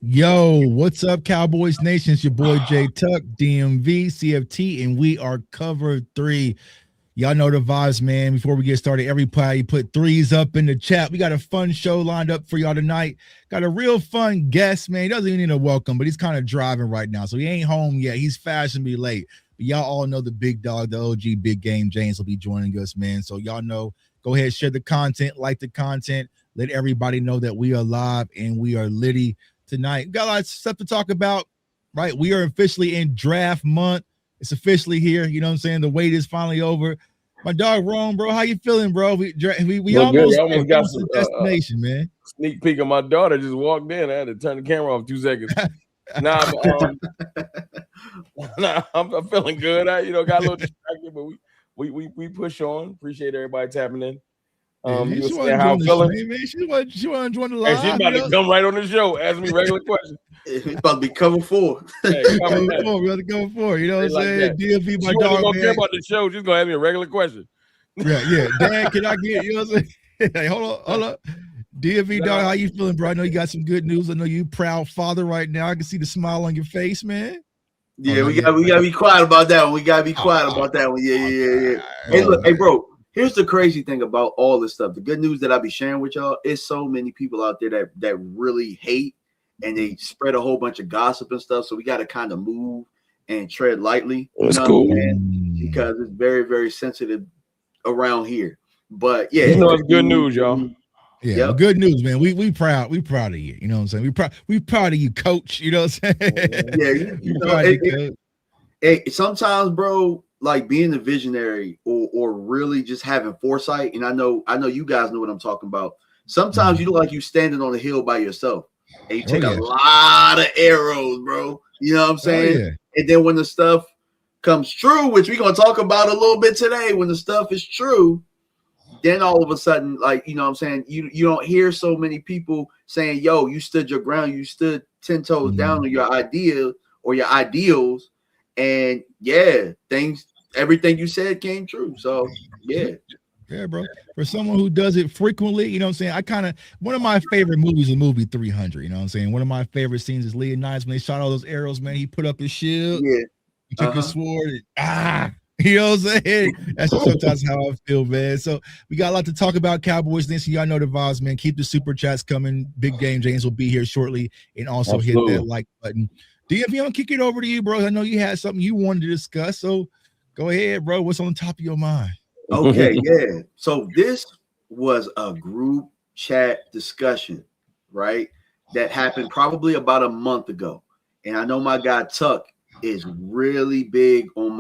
Yo, what's up, Cowboys Nation? It's your boy J Tuck, DMV, CFT, and we are cover 3. Y'all know the vibes, man. Before we get started, everybody put 3s up in the chat. We got a fun show lined up for y'all tonight. Got a real fun guest, man. He doesn't even need a welcome, but he's kind of driving right now, so he ain't home yet. He's fashionably late. But y'all all know the big dog, the OG Big Game James will be joining us, man. So y'all know, go ahead, share the content, like the content, let everybody know that we are live and we are litty tonight. Got a lot of stuff to talk about, right? We are officially in draft month. It's officially here. You know what I'm saying? The wait is finally over. My dog, Rome, bro, how you feeling, bro? We almost got some destination, man. Sneak peek of my daughter just walked in. I had to turn the camera off 2 seconds. Nah, I'm feeling good. I got a little distracted, but we push on. Appreciate everybody tapping in. You see how I'm feeling, man. She want to join the live. Hey, she's about to come right on the show, ask me regular questions. He's about to be cover 4. Hey, we have to go for. You know what I'm saying? DMV, my dog. She don't care about the show. She's gonna ask me a regular question. Yeah. Dad, can I get, you know what I'm saying? Hey, hold up. DMV, dog, how you feeling, bro? I know you got some good news. I know you proud father right now. I can see the smile on your face, man. Yeah, we gotta be quiet about that one. We gotta be quiet about that one. Yeah. Hey, look, hey, bro. Here's the crazy thing about all this stuff. The good news that I be sharing with y'all is so many people out there that really hate and they spread a whole bunch of gossip and stuff. So we got to kind of move and tread lightly. That's cool. Because it's very, very sensitive around here. But yeah, it's good news, y'all. Yeah, good news, man. We proud of you. You know what I'm saying? We proud of you, coach. You know what I'm saying? Yeah, sometimes, bro, like being a visionary or really just having foresight, and I know you guys know what I'm talking about. Sometimes you look like you standing on a hill by yourself, and you take a lot of arrows, bro. You know what I'm saying? Yeah. And then when the stuff comes true, which we're gonna talk about a little bit today, when the stuff is true, then all of a sudden, like, you know what I'm saying, you don't hear so many people saying, yo, you stood your ground, you stood 10 toes down on your idea or your ideals. And yeah, everything you said came true. So yeah, bro. For someone who does it frequently, you know what I'm saying? One of my favorite movies is movie 300. You know what I'm saying? One of my favorite scenes is Leonidas when they shot all those arrows, man. He put up his shield. Yeah. He took his sword. You know what I'm saying? That's sometimes how I feel, man. So we got a lot to talk about, Cowboys. Then, so y'all know the vibes, man. Keep the super chats coming. Big Game James will be here shortly, and also hit that like button. DMV, I'm gonna kick it over to you, bro. I know you had something you wanted to discuss, so go ahead, bro. What's on the top of your mind? Okay, yeah. So this was a group chat discussion, right? That happened probably about a month ago, and I know my guy Tuck is really big on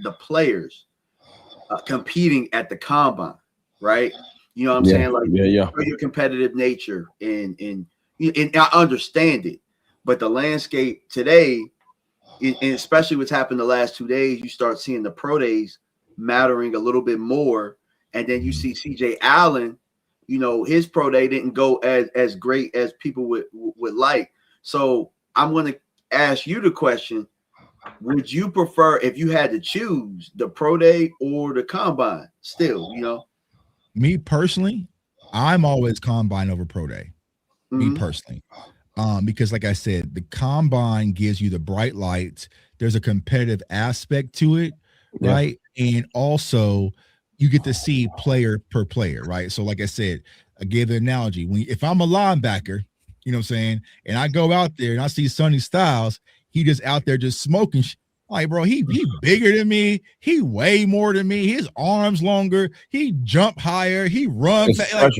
the players competing at the combine, right? You know what I'm saying? Like, your competitive nature, and I understand it. But the landscape today, and especially what's happened the last 2 days, you start seeing the pro days mattering a little bit more. And then you see CJ Allen, you know, his pro day didn't go as great as people would like. So I'm going to ask you the question, would you prefer, if you had to choose, the pro day or the combine still, you know? Me personally, I'm always combine over pro day. Me personally. Because like I said, the combine gives you the bright lights. There's a competitive aspect to it, right? And also you get to see player per player, right? So like I said, I gave the analogy. If I'm a linebacker, you know what I'm saying, and I go out there and I see Sonny Styles, he just out there just smoking. Like, bro, he bigger than me. He way more than me. His arms longer. He jump higher. He run fast.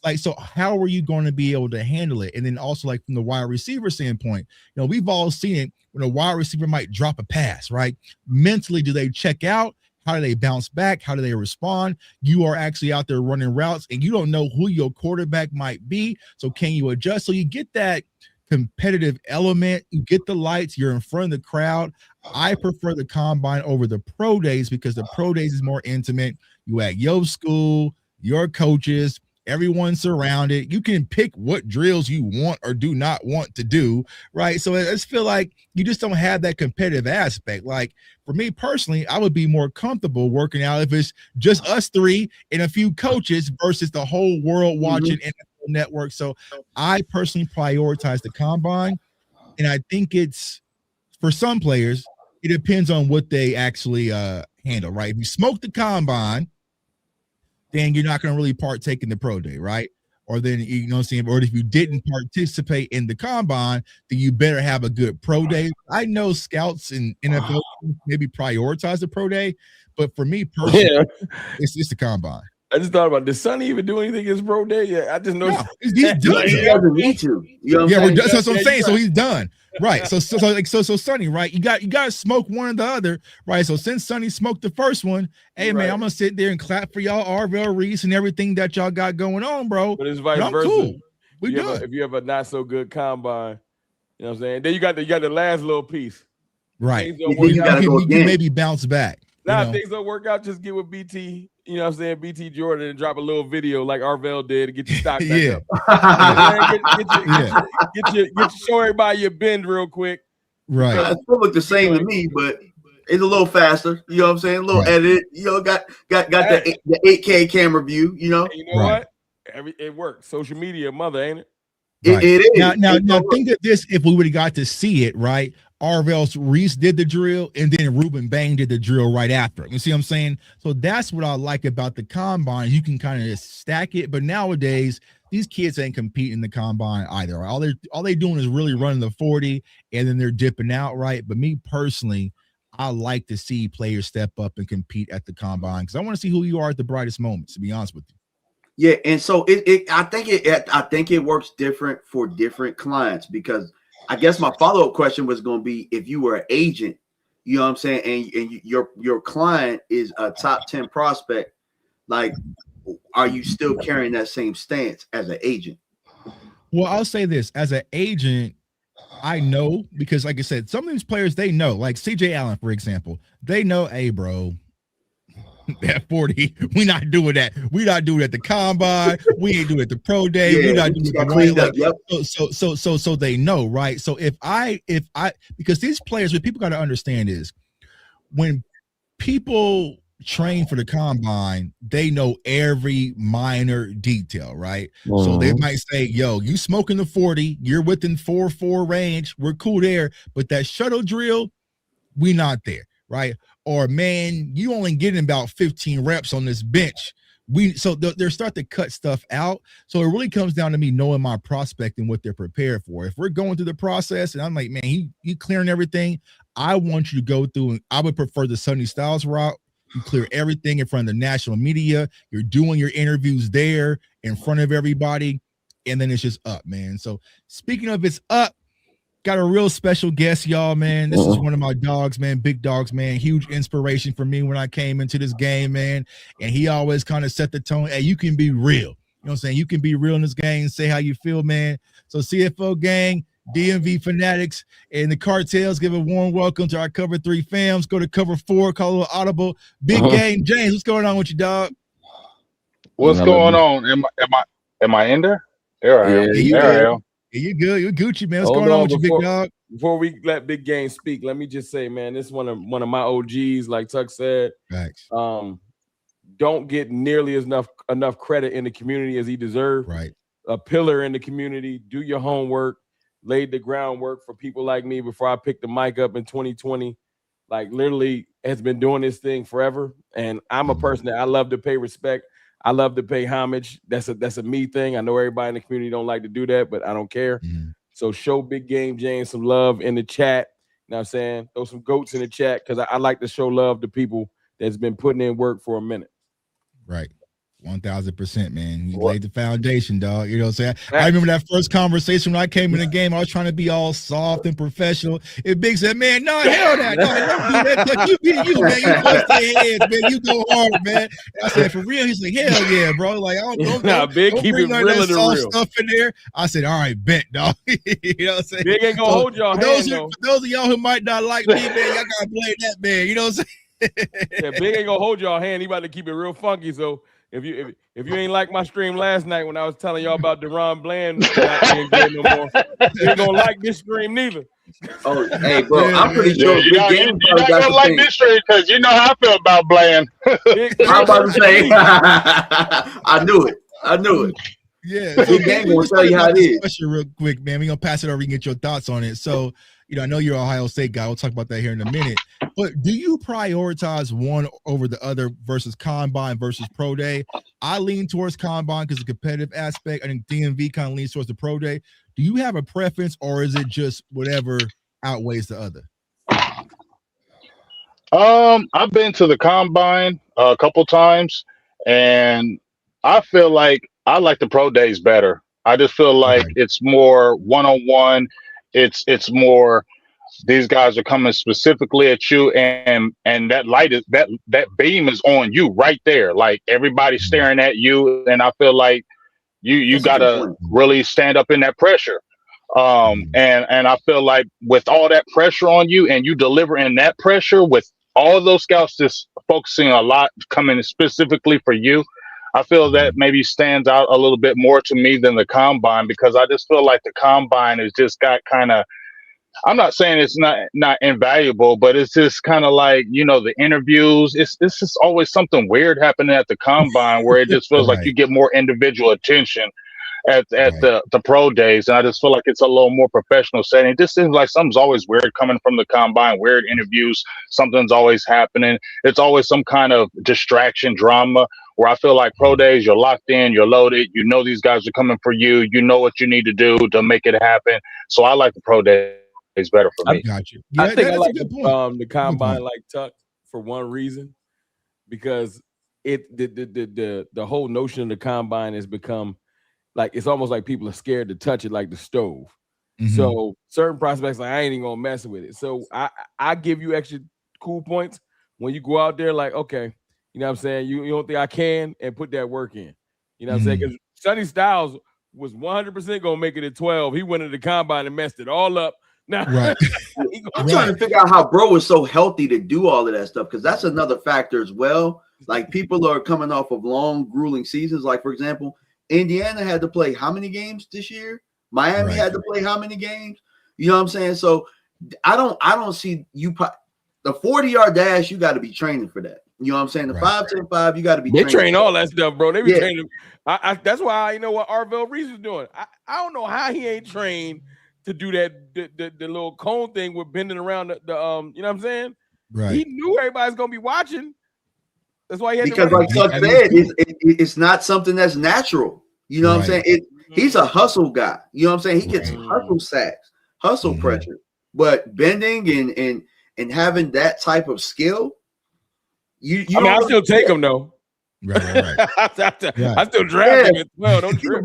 Like, so how are you going to be able to handle it? And then also, like, from the wide receiver standpoint, you know, we've all seen it when a wide receiver might drop a pass, right? Mentally, do they check out? How do they bounce back? How do they respond? You are actually out there running routes and you don't know who your quarterback might be. So can you adjust? So you get that competitive element, you get the lights, you're in front of the crowd. I prefer the combine over the pro days because the pro days is more intimate. You at your school, your coaches, everyone surrounded. You can pick what drills you want or do not want to do, right? So I just feel like you just don't have that competitive aspect. Like for me personally, I would be more comfortable working out if it's just us three and a few coaches versus the whole world watching NFL Network. So I personally prioritize the combine, and I think it's for some players, it depends on what they actually handle, right? If you smoke the combine, then you're not going to really partake in the pro day, right? Or then, you know what I'm saying? Or if you didn't participate in the combine, then you better have a good pro day. I know scouts and NFL maybe prioritize the pro day, but for me personally, it's the combine. I just thought about, did Sonny even do anything his pro day? Yeah, I just know he's done. He doesn't need to. You know what I'm saying? That's what I'm saying. So he's done. Right. So Sonny, right? You got to smoke one or the other, right? So since Sonny smoked the first one, hey man, I'm gonna sit there and clap for y'all, Arvell Reese, and everything that y'all got going on, bro. But it's vice versa. Cool. We done. If you have a not so good combine, you know what I'm saying? Then you got the last little piece. Right. You can maybe bounce back. Now, if things don't work out, just get with BT. You know what I'm saying? BT Jordan and drop a little video like Arvell did to get your stock back up. Get show everybody your bend real quick. Right. It still look the same to me, but it's a little faster. You know what I'm saying? A little edit. You know, got the 8K camera view. You know. And you know what? It works. Social media, mother, ain't it? Right. It is. Now think of this: if we would have got to see it, right? Arvell Reese did the drill, and then Ruben Bain did the drill right after it. You see what I'm saying? So that's what I like about the combine. You can kind of just stack it, but nowadays these kids ain't competing in the combine either. All they doing is really running the 40, and then they're dipping out, right? But me personally, I like to see players step up and compete at the combine because I want to see who you are at the brightest moments. To be honest with you. Yeah, and so I think it works different for different clients because I guess my follow-up question was going to be if you were an agent, you know what I'm saying, and your client is a top 10 prospect, like, are you still carrying that same stance as an agent? Well, I'll say this. As an agent, I know because, like I said, some of these players, they know, like CJ Allen, for example, they know, hey, bro, that 40, we not doing that. We not doing it at the combine. We ain't doing it at the pro day. We not doing it. So they know, right? So if I because these players, what people got to understand is when people train for the combine, they know every minor detail, right? So they might say, yo, you smoking the 40, you're within 4.4 range, we're cool there, but that shuttle drill, we not there, right? Or man, you only getting about 15 reps on this bench. So they're starting to cut stuff out. So it really comes down to me knowing my prospect and what they're prepared for. If we're going through the process and I'm like, man, he clearing everything, I want you to go through, and I would prefer the Sonny Styles route. You clear everything in front of the national media. You're doing your interviews there in front of everybody, and then it's just up, man. So speaking of it's up, got a real special guest, y'all, man. This is one of my dogs, man. Big dogs, man. Huge inspiration for me when I came into this game, man. And he always kind of set the tone. Hey, you can be real. You know what I'm saying? You can be real in this game. Say how you feel, man. So CFO gang, DMV fanatics, and the cartels, give a warm welcome to our Cover 3 fams. Go to Cover 4, call a little audible. Big game, James. What's going on with you, dog? What's going on? Am I in there? There I am. There I am. You good? You're Gucci, man. What's going on with you, big dog? Before we let Big Game speak, let me just say, man, this is one of my OGs, like Tuck said. Thanks. Don't get nearly enough credit in the community as he deserved. Right. A pillar in the community. Do your homework. Laid the groundwork for people like me before I picked the mic up in 2020. Like literally has been doing this thing forever. And I'm a person that I love to pay respect. I love to pay homage. That's a me thing. I know everybody in the community don't like to do that, but I don't care. Mhm. So show Big Game James some love in the chat. You know what I'm saying? Throw some goats in the chat because I like to show love to people that's been putting in work for a minute. Right. 1000%, man. You What? laid the foundation, dog. You know what I'm saying? I remember that first conversation when I came in the game. I was trying to be all soft and professional. And Big said, man, no, hell that. No, don't do that. Like, you be you, man. You bust their heads, man. You go hard, man. And I said, for real? He's like, hell yeah, bro. Like, don't Big, keep bring it none of real that and soft real. stuff in there. I said, all right, bet, dog. You know what I'm saying? Big ain't gonna hold y'all for hand, those, though. for those of y'all who might not like me, man, y'all gotta blame that man. You know what I'm saying? Yeah, Big ain't gonna hold y'all hand. He about to keep it real funky. So if you ain't like my stream last night when I was telling y'all about Deron Bland not being good no more, you ain't gonna like this stream neither. Oh, hey, bro, I'm pretty Yeah, sure you're Big not, Game you're not got gonna some like things. this trade because you know how I feel about Bland. I'm about to say, I knew it. Yeah, Big so Game we will just tell talk you how about it this is. question real quick, man. We're gonna pass it over and get your thoughts on it. So, I know you're an Ohio State guy. We'll talk about that here in a minute. But do you prioritize one over the other versus combine versus pro day? I lean towards combine because the competitive aspect. I think DMV kind of leans towards the pro day. Do you have a preference, or is it just whatever outweighs the other? I've been to the combine a couple times, and I feel like I like the pro days better. I just feel like Okay. it's more one-on-one. It's more these guys are coming specifically at you, and that light is that beam is on you right there. Like everybody's staring at you, and I feel like you That's a good gotta point. really stand up in that pressure. And I feel like with all that pressure on you and you delivering that pressure with all those scouts just focusing a lot coming specifically for you, I feel that maybe stands out a little bit more to me than the combine, because I just feel like the combine has just got kind of, I'm not saying it's not invaluable, but it's just kind of like, the interviews, it's just always something weird happening at the combine where it just feels like you get more individual attention at the pro days, and I just feel like it's a little more professional setting. It just seems like something's always weird coming from the combine, weird interviews, something's always happening. It's always some kind of distraction drama, where I feel like pro days, you're locked in, you're loaded, these guys are coming for you, you know what you need to do to make it happen. So I like the pro days better for me. Got you. Yeah, I think I that's like a good point. the combine like Tuck for one reason, because the whole notion of the combine has become like, it's almost like people are scared to touch it like the stove. Mhm. So certain prospects, like, I ain't even gonna mess with it. So I give you extra cool points when you go out there, like, okay, you know what I'm saying? You don't think I can, and put that work in. You know what I'm saying? Because Sonny Styles was 100% gonna make it at 12. He went to the combine and messed it all up. Now, Right. I'm trying to figure out how bro is so healthy to do all of that stuff, because that's another factor as well. Like, people are coming off of long, grueling seasons. Like, for example, Indiana had to play how many games this year? Miami had to play how many games? You know what I'm saying? So I don't see you. The 40-yard dash, you got to be training for that. You know what I'm saying? The 5-10-5, you got to be. They train all that stuff, bro. They be training. That's why I know what Arvell Reese is doing. I don't know how he ain't trained to do that the little cone thing with bending around the you know what I'm saying? Right. He knew everybody's gonna be watching. That's why he had because, to like Chuck said, it's not something that's natural. You know what I'm saying? He's a hustle guy. You know what I'm saying? He gets hustle sacks, hustle pressure. But bending and having that type of skill, I still take him though. Right. I still draft him at 12. Don't trip.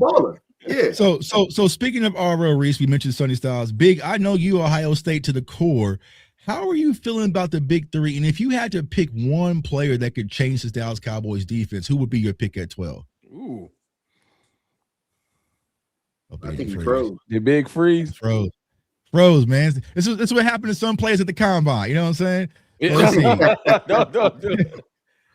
Yeah. So speaking of R.L. Reese, we mentioned Sonny Styles. Big, I know you Ohio State to the core. How are you feeling about the big three? And if you had to pick one player that could change this Dallas Cowboys defense, who would be your pick at 12? Ooh. I think he froze. The big freeze. Froze, man. This is what happened to some players at the combine. You know what I'm saying? Let's see.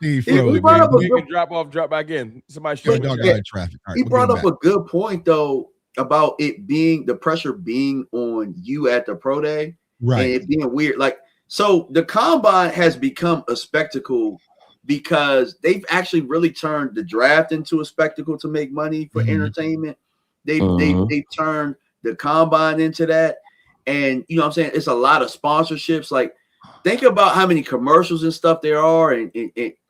He brought up a good drop back in. Somebody shoot traffic. He brought up a good point though about it being the pressure being on you at the pro day, right? And it being weird. Like, so the combine has become a spectacle because they've actually really turned the draft into a spectacle to make money for entertainment. They've turned the combine into that, and you know what I'm saying? It's a lot of sponsorships. Like, think about how many commercials and stuff there are, and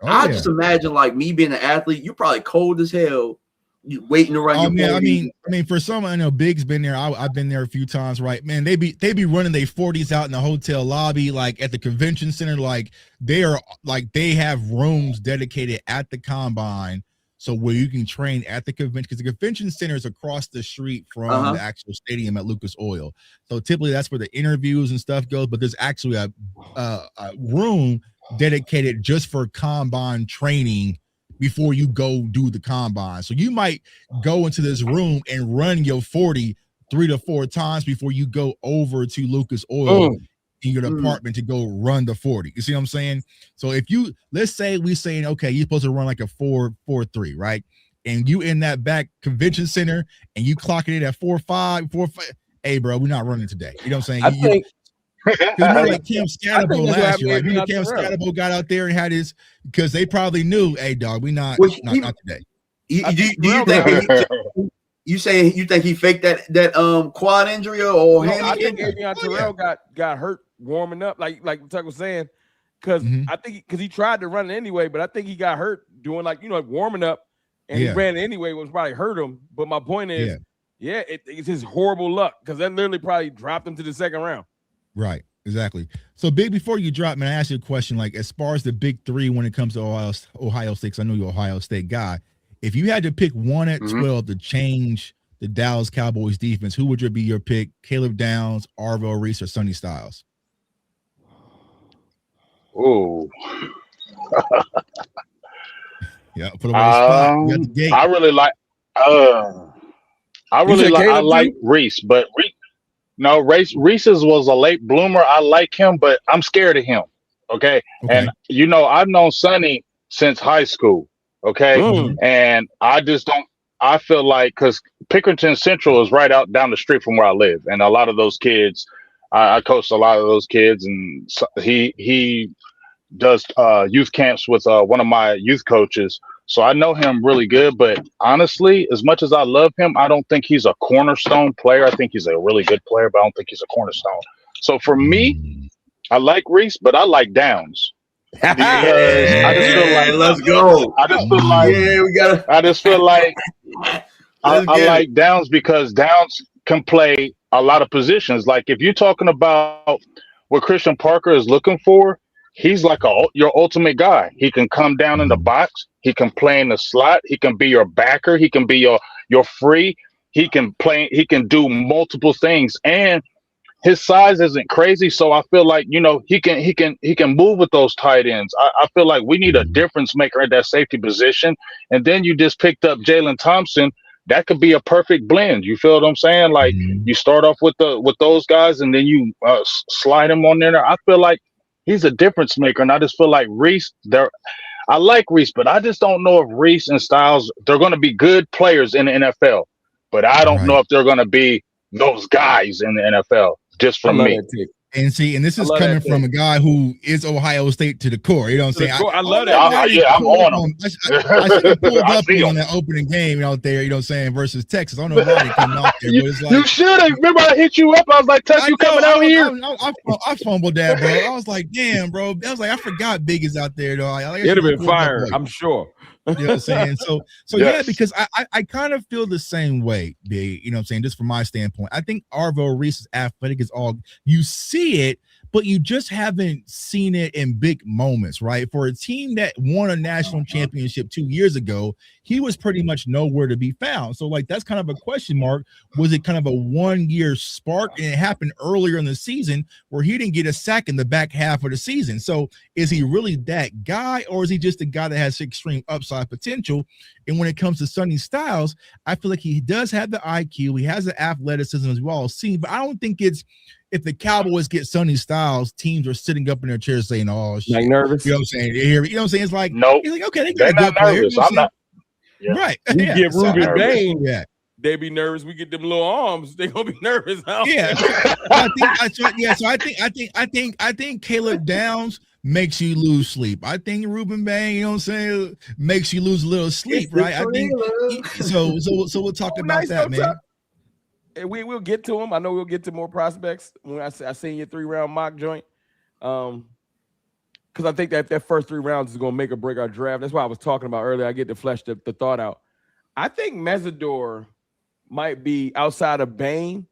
I just imagine like me being an athlete, you're probably cold as hell, you waiting to run your 40. I mean, for some, I know Big's been there. I've been there a few times, right? Man, they be running their 40s out in the hotel lobby, like at the convention center, like they have rooms dedicated at the combine, so where you can train at the convention, because the convention center is across the street from the actual stadium at Lucas Oil. So typically that's where the interviews and stuff goes, but there's actually a room dedicated just for combine training before you go do the combine. So you might go into this room and run your 40 3 to 4 times before you go over to Lucas Oil in your department to go run the 40. You see what I'm saying? So if you, let's say we saying, okay, you're supposed to run like a 4.43, right? And you in that back convention center and you clocking it at 4.5, hey bro, we're not running today. You know what I'm saying? Like Cam Scatterbo last year, right? You know, Cam Scatterbo got out there and had his, because they probably knew, hey dog, we not today. You saying you think he faked that quad injury or hand? I think Terrell got hurt warming up, like Tuck was saying, because I think because he tried to run it anyway, but I think he got hurt doing like warming up, and he ran it anyway, was probably hurt him. But my point is, it's his horrible luck, because that literally probably dropped him to the second round. Right, exactly. So Big, before you drop, man, I ask you a question. Like, as far as the big three when it comes to Ohio State, 'cause I know you're an Ohio State guy. If you had to pick one at 12 to change the Dallas Cowboys defense, who would be your pick? Caleb Downs, Arvo Reese, or Sonny Styles? Oh, yeah. Put away spot. You got the gate. I really like. I like Reese, but Reese's was a late bloomer. I like him, but I'm scared of him. Okay. And I've known Sonny since high school. Okay. And I just don't. I feel like, because Pickerington Central is right out down the street from where I live, and a lot of those kids, I coached a lot of those kids, and he does youth camps with one of my youth coaches. So I know him really good, but honestly, as much as I love him, I don't think he's a cornerstone player. I think he's a really good player, but I don't think he's a cornerstone. So for me, I like Reese, but I like Downs. Because I just feel like, let's go. I just feel like, I just feel like I like Downs, because Downs can play a lot of positions. Like, if you're talking about what Christian Parker is looking for, he's like your ultimate guy. He can come down in the box. He can play in the slot. He can be your backer. He can be your free. He can play. He can do multiple things, and his size isn't crazy. So I feel like he can move with those tight ends. I feel like we need a difference maker at that safety position. And then you just picked up Jalen Thompson. That could be a perfect blend. You feel what I'm saying? Like, you start off with those guys, and then you slide them on there. I feel like he's a difference maker, and I just feel like Reese. I like Reese, but I just don't know if Reese and Styles, they're going to be good players in the NFL, but I don't know if they're going to be those guys in the NFL. Just from me. And this is coming from a guy who is Ohio State to the core. You know what I'm saying? I love that. I'm on him. I should have pulled up on that opening game out there, you know what I'm saying, versus Texas. I don't know why they come out there, but it's like, you should have. Remember, I hit you up. I was like, Tuck, you coming out here? I fumbled that, bro. I was like, damn, bro. I was like, I forgot Big is out there, though. It'd have been fire, I'm sure. You know what I'm saying? So yes. Yeah, because I kind of feel the same way, Big, you know what I'm saying, just from my standpoint. I think Arvo Reese's athletic is all, you see it, but you just haven't seen it in big moments, right? For a team that won a national championship 2 years ago, he was pretty much nowhere to be found. So, like, that's kind of a question mark. Was it kind of a 1 year spark? And it happened earlier in the season where he didn't get a sack in the back half of the season. So is he really that guy, or is he just a guy that has extreme upside potential? And when it comes to Sonny Styles, I feel like he does have the IQ. He has the athleticism, as well as seen, but I don't think it's, if the Cowboys get Sonny Styles, teams are sitting up in their chairs saying, "Oh shit," like nervous. You know what I'm saying? You know what I'm saying? It's like, nope. He's like, okay, they got a good player. You know I'm not. Yeah. Right. We get Ruben Bain. Yeah. They be nervous. We get them little arms. They gonna be nervous. Yeah. I think Caleb Downs makes you lose sleep. I think Ruben Bain, you know what I'm saying, makes you lose a little sleep, right? I think so we'll talk about that, man. And we'll get to them. I know we'll get to more prospects when I seen your 3-round mock joint. Because I think that first 3 rounds is going to make or break our draft. That's why I was talking about earlier. I get to flesh the thought out. I think Mesidor might be, outside of Bain,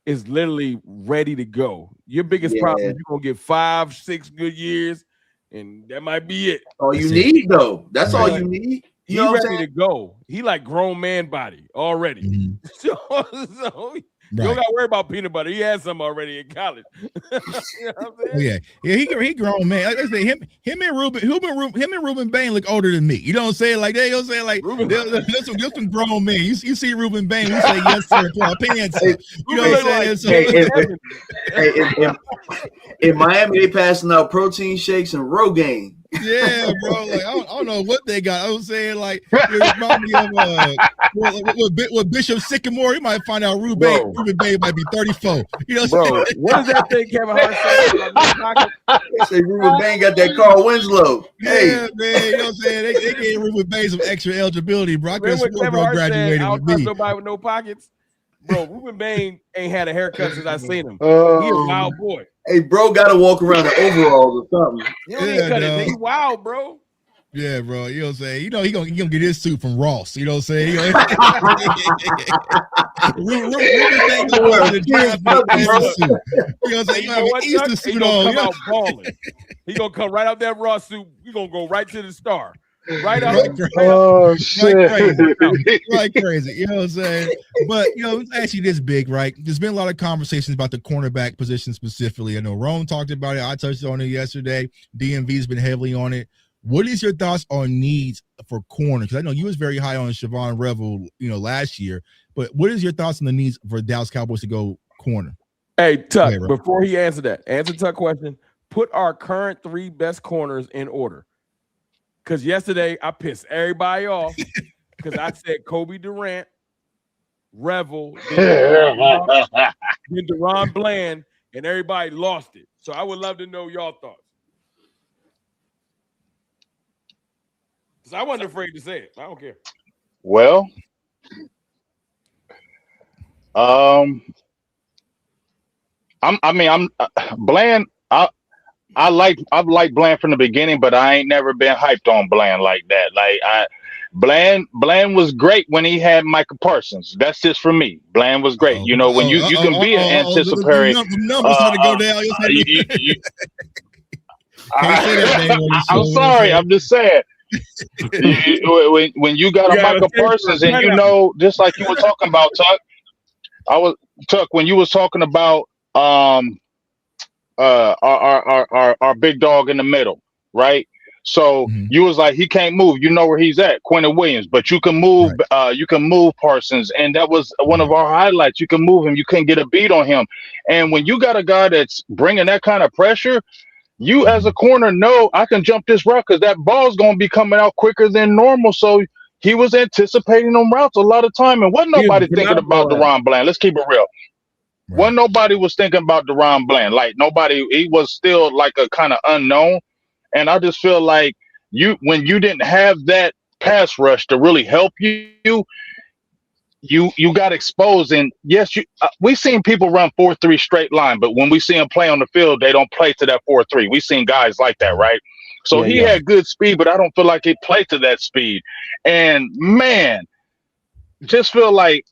is literally ready to go. Your biggest problem is you're going to get 5-6 good years, and that might be it. All you need, though. That's all you need. He's ready to go. He like grown man body already. Mhm. so you don't got to worry about peanut butter. He had some already in college. You know what I'm saying? Yeah. He grown man. Like I say, him and Ruben Bain look older than me. You know what I'm saying? Like they don't say like there's some grown men. You see Ruben Bain, we say yes sir, pull our pants up. You know what I'm saying? In Miami, they passing out protein shakes and Rogaine. Yeah, bro. Like I don't know what they got. I was saying like it reminded me of with Bishop Sycamore. You might find out Ruben Bain might be 34. You know, bro. What is that thing Kevin Hart said? They say Ruben Bain got that Carl Winslow. Yeah, man. You know what I'm saying? They gave Ruben Bain some extra eligibility, bro. I could have sworn bro graduated with me. Nobody with no pockets. Bro, Ruben Bain ain't had a haircut since I seen him. He a wild boy. Hey, bro, got to walk around in overalls or something. He don't even cut it. He wild, bro. Yeah, bro. You know what I'm saying? You know, he gonna get his suit from Ross. You know what I'm saying? Ruben Bain gonna wear the draft suit. You know what I'm saying? You have an Easter suit he gonna on. Come out balling. He gonna come right out that Ross suit. He gonna go right to the star. Right out. Oh shit! Like crazy. You know what I'm saying? But you know, it's actually this big, right? There's been a lot of conversations about the cornerback position specifically. I know Rome talked about it. I touched on it yesterday. DMV's been heavily on it. What is your thoughts on needs for corner? Because I know you was very high on Siobhan Revel, you know, last year. But what is your thoughts on the needs for Dallas Cowboys to go corner? Hey, Tuck, before he answer Tuck question, put our current 3 best corners in order. Because yesterday I pissed everybody off because I said Kobe Durant, Revel, then Deron Bland, and everybody lost it. So I would love to know y'all thoughts. Because I wasn't afraid to say it. I don't care. Well, I'm Bland. I've liked Bland from the beginning, but I ain't never been hyped on Bland like that. Like Bland was great when he had Micah Parsons. That's just for me. Bland was great. You know, when you can be an anticipatory. Numbers had to go down. I'm sorry. I'm just saying. when you got a Micah Parsons, and you know, just like you were talking about, Tuck, when you was talking about our big dog in the middle, right? So you was like, he can't move. You know where he's at, Quentin Williams, but you can move. You can move Parsons, and that was one of our highlights. You can move him. You can't get a beat on him. And when you got a guy that's bringing that kind of pressure, you as a corner know I can jump this route because that ball's going to be coming out quicker than normal. So he was anticipating them routes a lot of time, and wasn't nobody thinking about Deron Bland. Let's keep it real. When nobody was thinking about Deron Bland, like nobody, he was still like a kind of unknown. And I just feel like when you didn't have that pass rush to really help you got exposed. And yes, we seen people run 4-3 straight line, but when we see them play on the field, they don't play to that 4-3. We seen guys like that, right? So he had good speed, but I don't feel like he played to that speed. And man, just feel like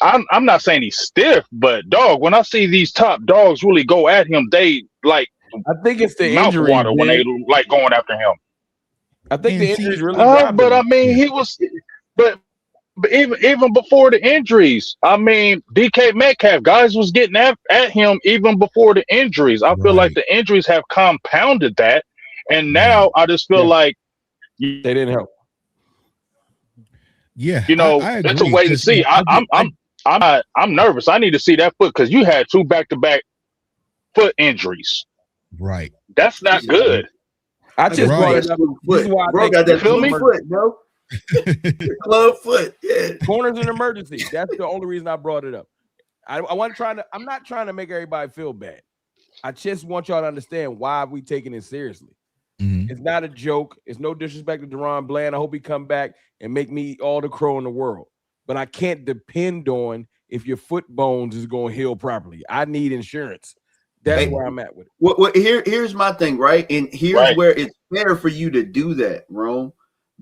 I'm not saying he's stiff, but dog, when I see these top dogs really go at him, they like I think it's the mouth injury water when they like going after him. I think the injuries really but I mean he was but even before the injuries, I mean DK Metcalf, guys was getting at him even before the injuries. I feel like the injuries have compounded that, and now I just feel like they didn't help. Yeah, you know, that's a way to see. I'm nervous. I need to see that foot because you had 2 back-to-back foot injuries. Right. That's not good. I just brought it up. Bro got that foot, bro. Club foot. Yeah. Corner's an emergency. That's the only reason I brought it up. I'm not trying to make everybody feel bad. I just want y'all to understand why we taking it seriously. It's not a joke. It's no disrespect to Deron Bland. I hope he come back and make me all the crow in the world. But I can't depend on if your foot bones is going to heal properly. I need insurance. That's where I'm at with it. Well, here's my thing, right? And here's where it's fair for you to do that, Rome,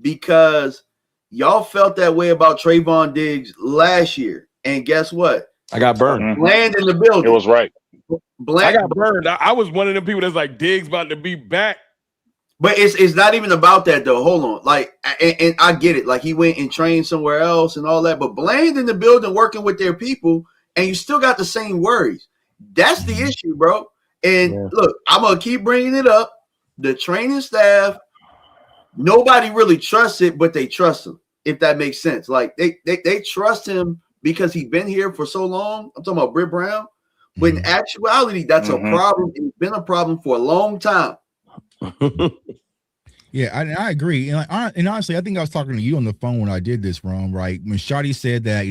because y'all felt that way about Trayvon Diggs last year. And guess what? I got burned. Bland in the building. It was right. I got burned. I was one of them people that's like, Diggs about to be back. But it's not even about that though. Hold on. Like, and I get it. Like, he went and trained somewhere else and all that. But Bland in the building working with their people, and you still got the same worries. That's the issue, bro. And look, I'm gonna keep bringing it up. The training staff, nobody really trusts it, but they trust him. If that makes sense. Like, they trust him because he's been here for so long. I'm talking about Britt Brown. But in actuality, that's a problem. It's been a problem for a long time. Yeah, I agree. And honestly, I think I was talking to you on the phone when I did this, Ron, right? When Shotty said that,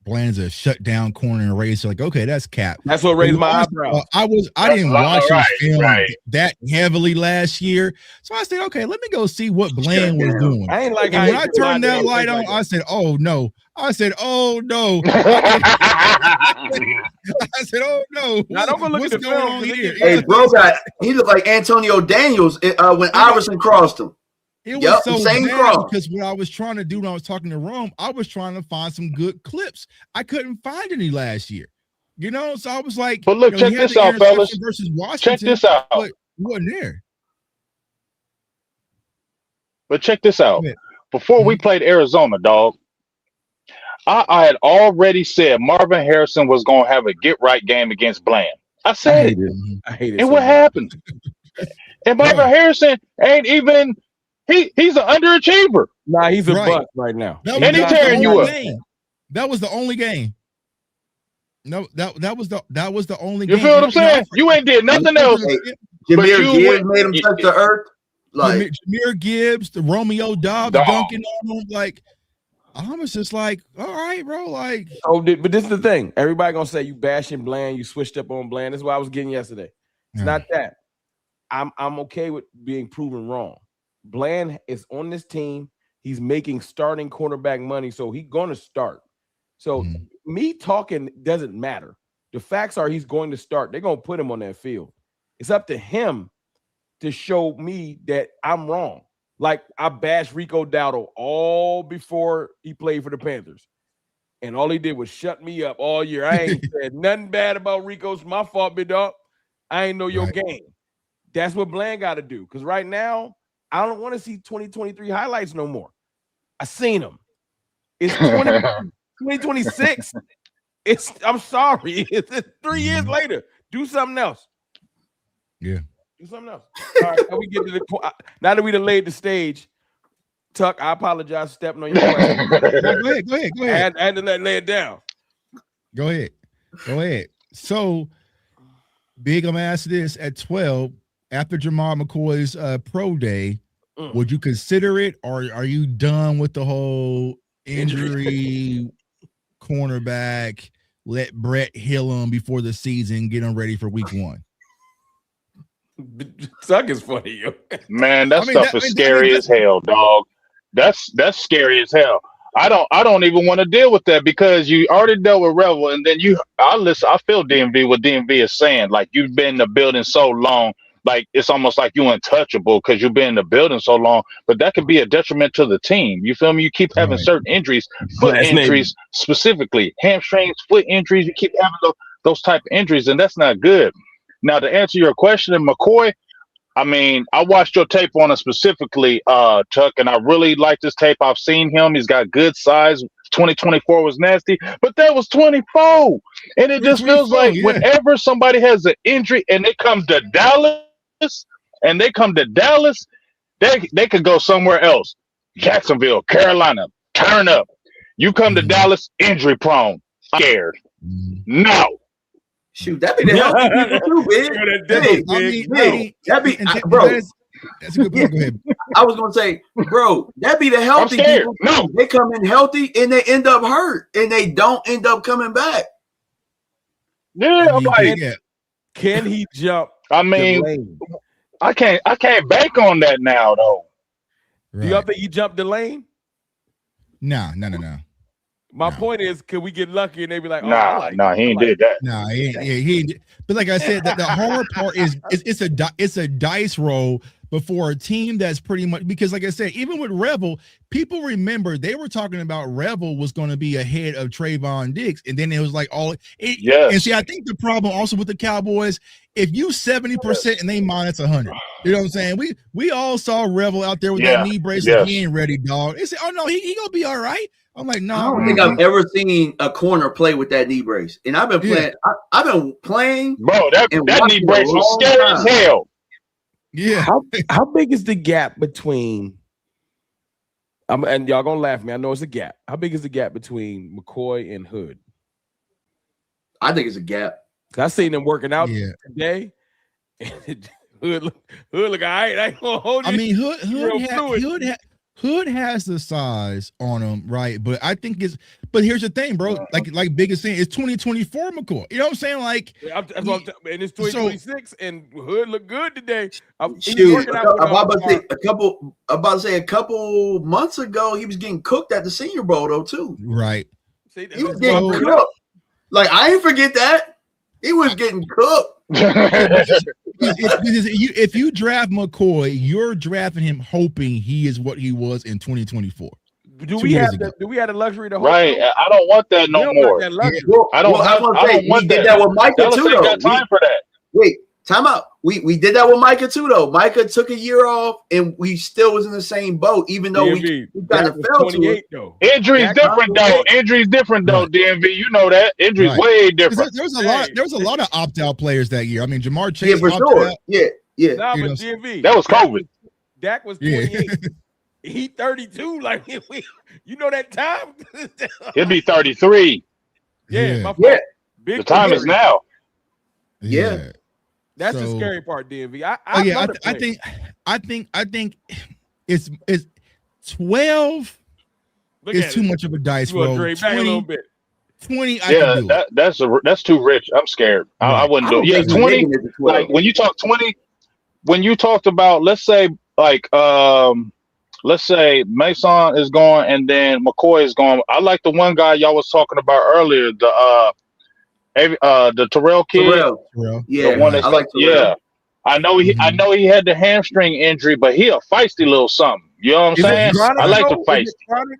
Bland's a shutdown corner and raised, like, okay, that's cap. That's what raised my eyebrow. I didn't watch his film that heavily last year. So I said, okay, let me go see what Bland was doing. I ain't like and when I turned that light on, I said, oh no. I said, oh no. I said, oh no. Now don't go look at the film on here. Hey, bro, he looked like Antonio Daniels when Iverson crossed him. It was so bad because what I was trying to do when I was talking to Rome, I was trying to find some good clips. I couldn't find any last year, so I was like, but look, check this out, fellas. Versus Washington, check this out. But it wasn't there. But check this out. Before we played Arizona, dog, I had already said Marvin Harrison was going to have a get-right game against Bland. I said it. I hate it. And what happened? And Marvin Harrison ain't even... He's an underachiever. Nah, he's a bust right now. And he's tearing you up. That was the only game. No, that was the only game. You feel what I'm saying? You ain't did nothing else. Jameer Gibbs made him touch the earth. Like Jameer Gibbs, the Romeo Dobbs dunking on him. Like, I was just like, all right, bro. Like, but this is the thing. Everybody gonna say you bashing Bland, you switched up on Bland. That's what I was getting yesterday. It's not that. I'm okay with being proven wrong. Bland is on this team. He's making starting cornerback money, so he's going to start. So me talking doesn't matter. The facts are he's going to start. They're going to put him on that field. It's up to him to show me that I'm wrong. Like, I bashed Rico Dowdle all before he played for the Panthers, and all he did was shut me up all year. I ain't said nothing bad about Rico. It's my fault, big dog. I ain't know your game. That's what Bland got to do, because right now, I don't want to see 2023 highlights no more. I seen them. It's 2026. I'm sorry. It's 3 years later. Do something else. Yeah. Do something else. All right. Now we get to now that we done laid the stage, Tuck, I apologize for stepping on your question. Go ahead. I had to lay it down. Go ahead. So, Big, I'm going to ask this at 12. After Jamal McCoy's pro day, would you consider it, or are you done with the whole injury cornerback? Let Brett heal him before the season, get him ready for week 1. Suck is funny, yo. Man, that stuff is scary as hell, dog. That's scary as hell. I don't even want to deal with that, because you already dealt with Revel, and then I feel DMV what DMV is saying. Like, you've been in the building so long. Like, it's almost like you're untouchable because you've been in the building so long, but that could be a detriment to the team. You feel me? You keep having certain injuries, foot injuries specifically, hamstrings, foot injuries. You keep having those type of injuries, and that's not good. Now, to answer your question, McCoy, I mean, I watched your tape on him specifically, Tuck, and I really like this tape. I've seen him. He's got good size. 2024 was nasty, but that was 24. And it just feels like whenever somebody has an injury and they come to Dallas, they could go somewhere else. Jacksonville, Carolina, turn up. You come to Dallas, injury prone, scared. No. Shoot, that'd be the healthy people too, bro. That's a good point. Go ahead. I was gonna say, bro, that'd be the healthy people. No, they come in healthy and they end up hurt and they don't end up coming back. Yeah, I'm like, can he jump? I mean, I can't bank on that now, though. Right. Do y'all think he jumped the lane? No. My point is, could we get lucky and they be like, oh, Nah, he ain't did that. Nah, he ain't. But like I said, the hard part is it's a dice roll before a team that's pretty much, because like I said, even with Revel, people remember they were talking about Revel was going to be ahead of Trayvon Diggs, and then it was like and see, I think the problem also with the Cowboys, if you 70% and they minus 100, you know what I'm saying? We all saw Revel out there with that knee brace. He ain't ready, dog. They say, oh no, he gonna be all right. I'm like, no. I don't think I've ever seen a corner play with that knee brace, and I've been playing. I've been playing, bro. That knee brace was scary as hell. Yeah. How big is the gap between? And y'all gonna laugh at me. I know it's a gap. How big is the gap between McCoy and Hood? I think it's a gap. I seen them working out today. Hood look all right. I ain't gonna hold you. I mean, Hood has the size on him, right? But I think but here's the thing, bro. Like Big is saying, it's 2024 McCoy. You know what I'm saying? Like, and it's 2026, and Hood look good today. I'm about to say a couple months ago, he was getting cooked at the Senior Bowl though too. Right. He was getting cooked. Like, I ain't forget that. He was getting cooked. If you draft McCoy, you're drafting him hoping he is what he was in 2024. Do we have the luxury to hope? Right. I don't want that no more. I don't want that. Did that with Micah too, though. Got time for that. Wait, time out. We did that with Micah too, though. Micah took a year off, and we still was in the same boat, even though we kind of fell to it. Injury's different, though. Injury's different, though. DMV, you know that. Injury's way different. There was a lot of opt-out players that year. I mean, Jamar Chase. Yeah, for sure. Yeah. Nah, but DMV. That was COVID. Dak was 28. He 32. Like, you know that time. He'll be 33. Yeah. The time is now. Yeah. That's the scary part, DMV. I think it's 12 is too much of a dice roll. 20, back a little bit. 20, I can do that's too rich. I'm scared. I wouldn't do it. Yeah, 20. Like when you talk 20, when you talked about, let's say Mason is going and then McCoy is going. I like the one guy y'all was talking about earlier, the Terrell kid. Terrell. Yeah, the one I like Terrell. Yeah. I know he had the hamstring injury, but he a feisty little something. You know what I'm saying? I like the feisty.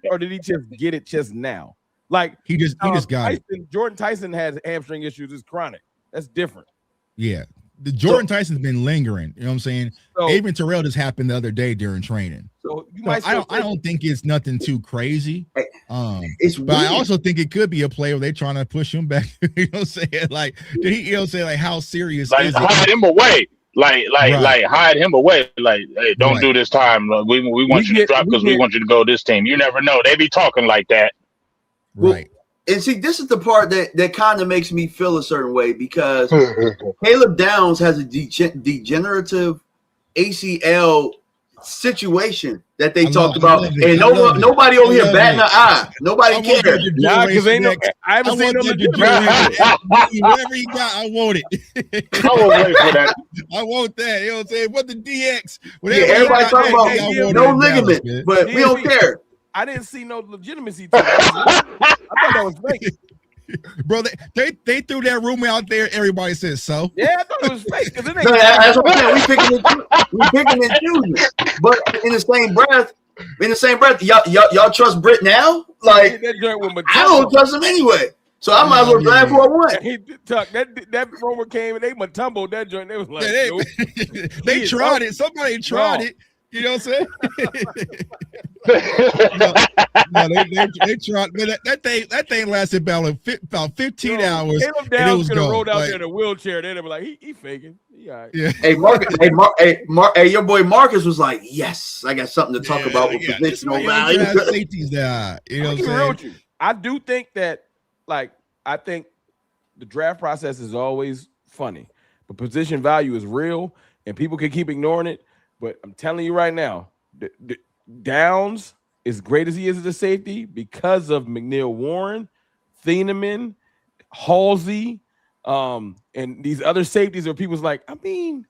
Or did he just get it just now? Like he just got it. Jordan Tyson has hamstring issues. It's chronic. That's different. Yeah. The Jordan Tyson's been lingering. You know what I'm saying? So, Adrian Terrell just happened the other day during training. I don't think it's nothing too crazy. But I also think it could be a play where they're trying to push him back. You know what I'm saying? Like, did he? You know, say like how serious is it? Hide him away. Like hide him away. Like, hey, don't do this time. We want you to drop because we want you to go this team. You never know. They be talking like that. Right. And see, this is the part that kind of makes me feel a certain way because Caleb Downs has a degenerative ACL situation that they talked about, and nobody over here batting an eye. Nobody cares. Nah, because I haven't seen no whatever he got, I want it. I will wait for that. I want that. You know what I'm saying? What the DX? Everybody talking about no ligament, but we don't care. I didn't see no legitimacy to it. I thought that was fake. Bro, they threw that rumor out there. Everybody says so. Yeah, I thought it was fake. That's what I'm saying. We picking and choosing. But in the same breath, y'all trust Britt now? Like, I don't trust him anyway. So I might as well drive who I want. That rumor came and they tumbled that joint. They was like, they tried it. Somebody tried it. You know what I'm saying? They tried. Man, that thing lasted about 15 hours. Caleb Downs could have rolled out there in a wheelchair. They'd be like, he faking. He all right. Yeah. Hey, your boy Marcus was like, yes, I got something to talk about with positional value. Safeties there. You know what I'm saying? I do think that, I think the draft process is always funny, but position value is real, and people can keep ignoring it. But I'm telling you right now, Downs, as great as he is as a safety, because of McNeil Warren, Thieneman, Halsey, and these other safeties where people's like, I mean,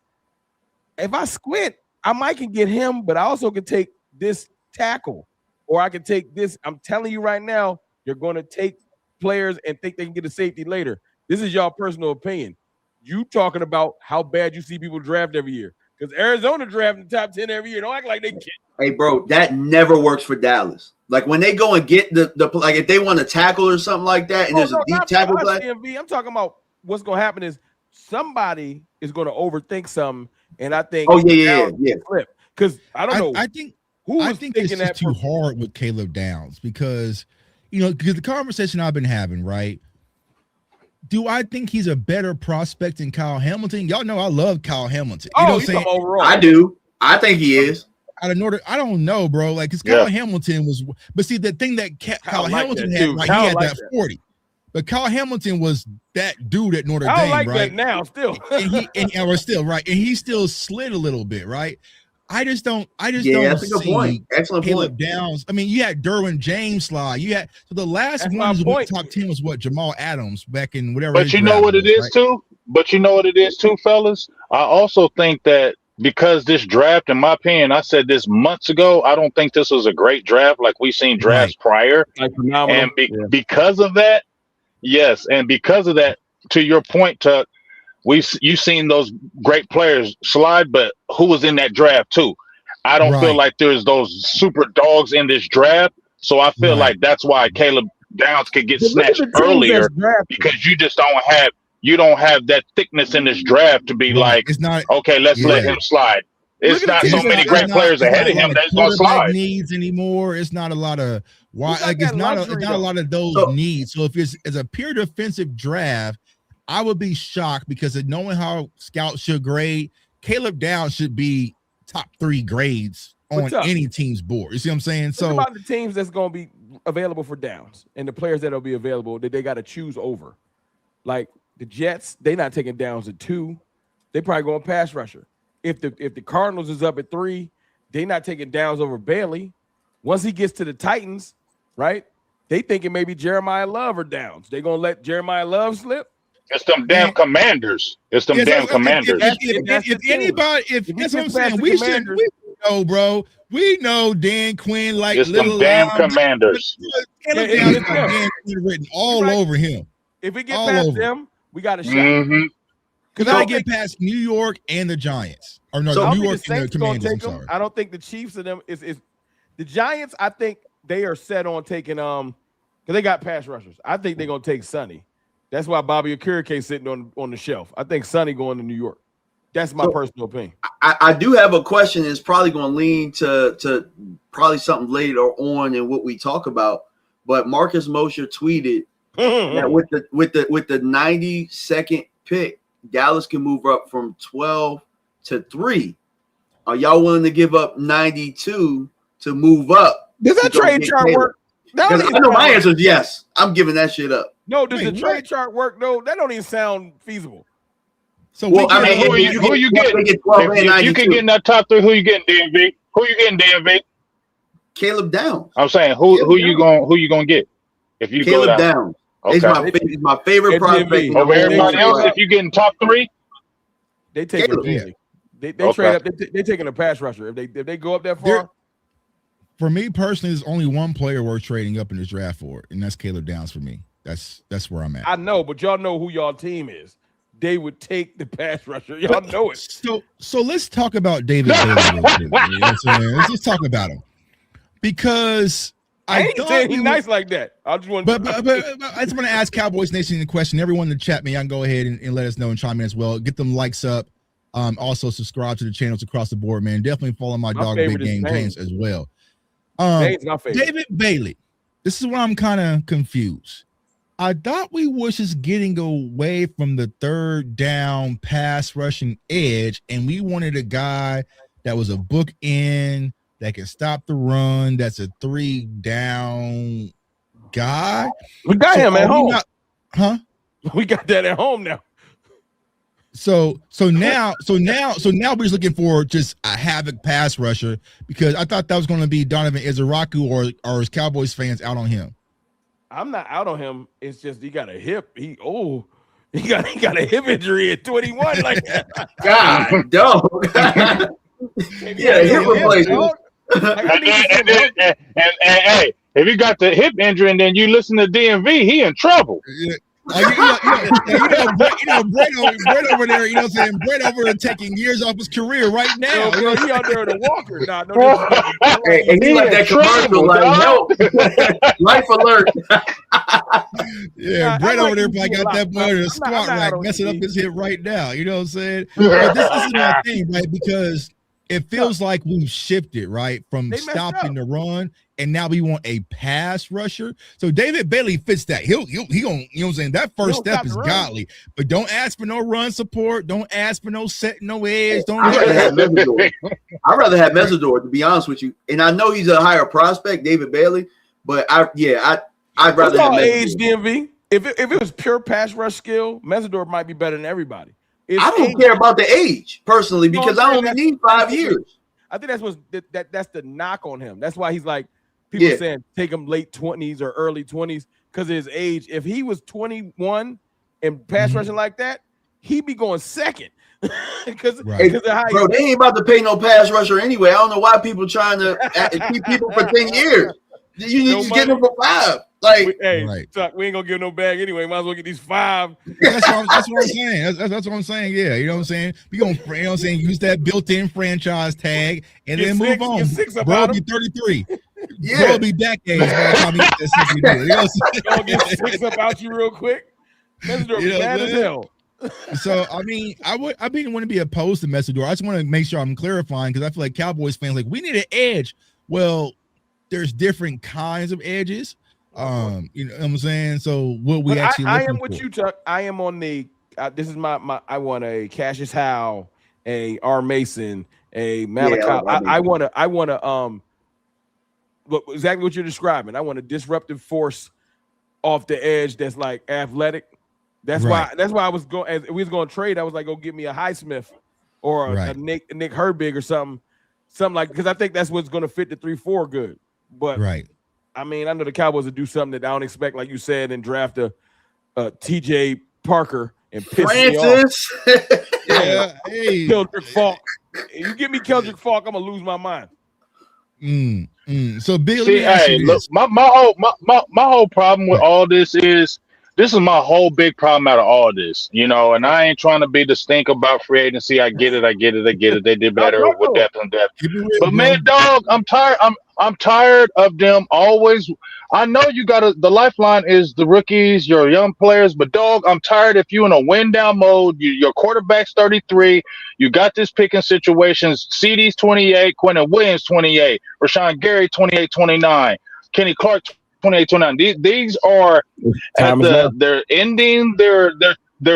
if I squint, I might can get him, but I also could take this tackle, or I could take this. I'm telling you right now, You're going to take players and think they can get a safety later. This is y'all personal opinion. You talking about how bad you see people draft every year. Because Arizona draft in the top 10 every year. Don't act like they can't. Hey, bro, that never works for Dallas. Like when they go and get the like if they want to tackle or something like that, and there's a deep tackle class. I'm talking about what's going to happen is somebody is going to overthink something, and I think yeah. Flip. Because I don't know. I think it's just too hard with Caleb Downs because because the conversation I've been having, right? Do I think he's a better prospect than Kyle Hamilton? Y'all know I love Kyle Hamilton. You know what I'm saying? Overall. I do. I think he is. Out of Northern, I don't know, bro. Like, because Kyle Hamilton was, but see, the thing that Kyle Hamilton had, like, he had that 40. But Kyle Hamilton was that dude at Notre Dame, right? I like that now, still. and we're still right, and he still slid a little bit, right? I just don't that's a good see point. Excellent Caleb point. Downs. I mean, you had Derwin James slide. You had the last one who went top 10 was what, Jamal Adams back in whatever. But you know what it is too? But you know what it is too, fellas? I also think that because this draft, in my opinion, I said this months ago, I don't think this was a great draft like we've seen drafts prior. And because of that, and because of that, to your point, Tuck, you've seen those great players slide, but who was in that draft too? I don't feel like there's those super dogs in this draft. So I feel like that's why Caleb Downs could get snatched earlier because you just don't have that thickness in this draft to be like, it's not okay. Let's let him slide. It's not so many great players ahead of him that's going to slide. Needs anymore. It's not a lot of it's not a lot of those needs. So if it's a pure defensive draft, I would be shocked because of knowing how scouts should grade. Caleb Downs should be top 3 grades on any team's board. You see what I'm saying? Think about the teams that's going to be available for Downs and the players that'll be available that they got to choose over. Like the Jets, they not taking Downs at 2. They probably going pass rusher. If the Cardinals is up at 3, they not taking Downs over Bailey. Once he gets to the Titans, right? They thinking maybe Jeremiah Love or Downs. They gonna let Jeremiah Love slip. It's them damn Commanders. It's them damn Commanders. If anybody, that's what I'm saying. We know, bro. We know Dan Quinn like it's little them damn Commanders. Dan Quinn written all over him. If we get past them, we got a shot. Mm-hmm. Because I get past New York and the Giants, or no, New York and the Commanders. I'm sorry. I don't think the Chiefs of them is the Giants. I think they are set on taking because they got pass rushers. I think they're gonna take Sonny. That's why Bobby Okereke sitting on the shelf. I think Sonny going to New York. That's my personal opinion. I do have a question. It's probably going to lean to probably something later on in what we talk about. But Marcus Mosher tweeted that with the 92nd pick, Dallas can move up from 12 to 3. Are y'all willing to give up 92 to move up? Does that trade chart work? I know my answer is yes. I'm giving that shit up. No, does the trade chart work? No, that don't even sound feasible. So who you getting? If you can get in that top 3, who you getting, DMV? Who you getting, DMV? Caleb Downs. I'm saying who you gonna get if you Caleb go down? Downs. Okay. He's my favorite prospect over everybody else. If you getting top 3, they take it. They trade up. They taking a pass rusher if they go up that far. For me personally, there's only one player worth trading up in this draft for, and that's Caleb Downs for me. That's where I'm at. I know, but y'all know who y'all team is. They would take the pass rusher. Y'all know it. So let's talk about David Bailey. You know what I'm saying? Let's just talk about him because I ain't saying he's nice like that. I just want. But I just want to ask Cowboys Nation a question. Everyone in the chat, man, y'all can go ahead and let us know and chime in as well. Get them likes up. Also subscribe to the channels across the board, man. Definitely follow my dog Big Game James as well. David Bailey. This is where I'm kind of confused. I thought we was just getting away from the third down pass rushing edge, and we wanted a guy that was a bookend that can stop the run. That's a 3 down guy. We got him at home. We got that at home now. So now we're just looking for just a havoc pass rusher because I thought that was going to be Donovan Izaraku or is Cowboys fans out on him? I'm not out on him. It's just he got a hip. He got a hip injury at 21. Like God, dog. Yeah, hip replacement. And If he got the hip injury and then you listen to DMV, he in trouble. Yeah. Brett over there, you know what I'm saying? Brett over there taking years off his career right now. Bro, he out there in a walker. Nah, no disrespect. Hey, he like that commercial, like, help. Life alert. Yeah, Brett over there probably got that boy in a squat rack messing up his hip right now. You know what I'm saying? But this is my thing, right? Because it feels like we've shifted, right? From stopping the run, and now we want a pass rusher. So David Bailey fits that. He gonna, you know what I'm saying? That first step is godly. But don't ask for no run support. Don't ask for no set, no edge. I'd rather have Mesidor, to be honest with you. And I know he's a higher prospect, David Bailey, but I'd rather have age DMV. If it was pure pass rush skill, Mesidor might be better than everybody. I don't care about the age personally because I only need 5 years. I think that's the knock on him. That's why he's like people saying take him late 20s or early 20s because of his age. If he was 21 and pass rushing like that, he'd be going second. Because bro, they ain't about to pay no pass rusher anyway. I don't know why people trying to keep people for 10 years. You need to get them for 5. Like, Chuck, we ain't gonna give no bag anyway. Might as well get these 5. That's what I'm saying. That's what I'm saying. Yeah, you know what I'm saying. We gonna, you know what I'm saying, use that built-in franchise tag and then move on. Bro, be 33. Yeah, bro, be that age by the time he gets that 60 deal. You know what I'm saying? Get 6 about you real quick. Mesidor be bad as hell. So I mean, I didn't want to be opposed to Mesidor. I just want to make sure I'm clarifying because I feel like Cowboys fans like we need an edge. Well, there's different kinds of edges. You know what I'm saying? So what we actually I am with you, Chuck. I am on the this is my I want a Cassius Howe, a R. Mason, a Malachi. I want to look exactly what you're describing. I want a disruptive force off the edge that's like athletic. That's why I was going as we was going to trade. I was like, go get me a Highsmith or a Nick Herbig or something like, because I think that's what's going to fit the 3-4 good. But I mean, I know the Cowboys would do something that I don't expect, like you said, and draft a TJ Parker and piss Francis. me off. Yeah, hey. Keldrick Falk. You give me Keldrick Falk, I'm gonna lose my mind. So Bill, look, my whole problem with all this is my whole big problem out of all this, you know, and I ain't trying to be the stink about free agency. I get it. They did better with depth and depth. But man, dog, I'm tired. I'm tired of them always. I know you got the lifeline is the rookies, your young players, but dog, I'm tired if you in a win down mode. Your quarterback's 33. You got this picking situations. CD's 28, Quentin Williams 28, Rashawn Gary 28, 29, Kenny Clark 28, 29. These are they're ending their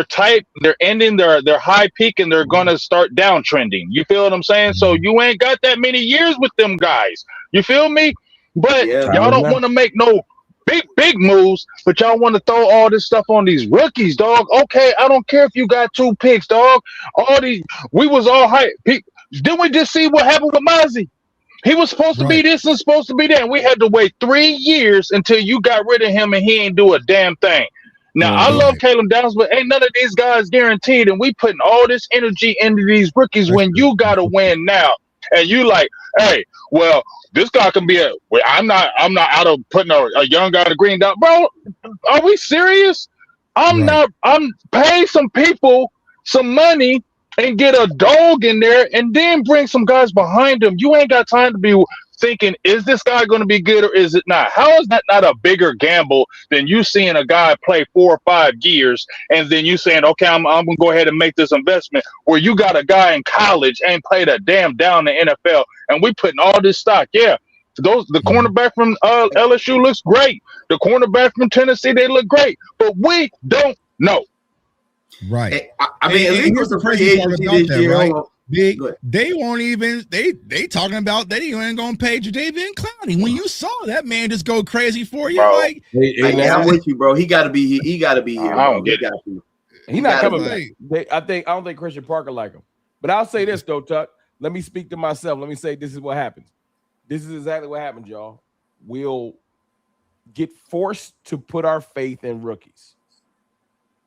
type, they're ending their high peak, and they're gonna start downtrending. You feel what I'm saying? So you ain't got that many years with them guys. You feel me? But y'all don't want to make no big moves, but y'all want to throw all this stuff on these rookies, dog. Okay, I don't care if you got 2 picks, dog. We was all hype. Didn't we just see what happened with Mozzie? He was supposed to be this and supposed to be that. And we had to wait 3 years until you got rid of him, and he ain't do a damn thing. Now, I love Caleb Downs, but ain't none of these guys guaranteed, and we putting all this energy into these rookies when you got to win now. And you like, hey, well, this guy can be I'm not out of putting a young guy to green dot. Bro, are we serious? I'm pay some people some money and get a dog in there and then bring some guys behind him. You ain't got time to be thinking, is this guy going to be good or is it not? How is that not a bigger gamble than you seeing a guy play 4 or 5 years and then you saying, okay, I'm going to go ahead and make this investment, where you got a guy in college ain't played a damn down in the NFL and we putting all this stock. Yeah, the cornerback from LSU looks great. The cornerback from Tennessee, they look great, but we don't know. Right. I mean, at least here's the crazy part about that, right? Big, they won't even they talking about that he ain't gonna pay Jadeveon Clowney. When you saw that man just go crazy for you, bro, like I'm with you, bro. He gotta be here. He gotta be here. I don't get it. He's not coming back. I don't think Christian Parker like him. But I'll say this though, Tuck. Let me speak to myself. Let me say this is what happens. This is exactly what happens, y'all. We'll get forced to put our faith in rookies.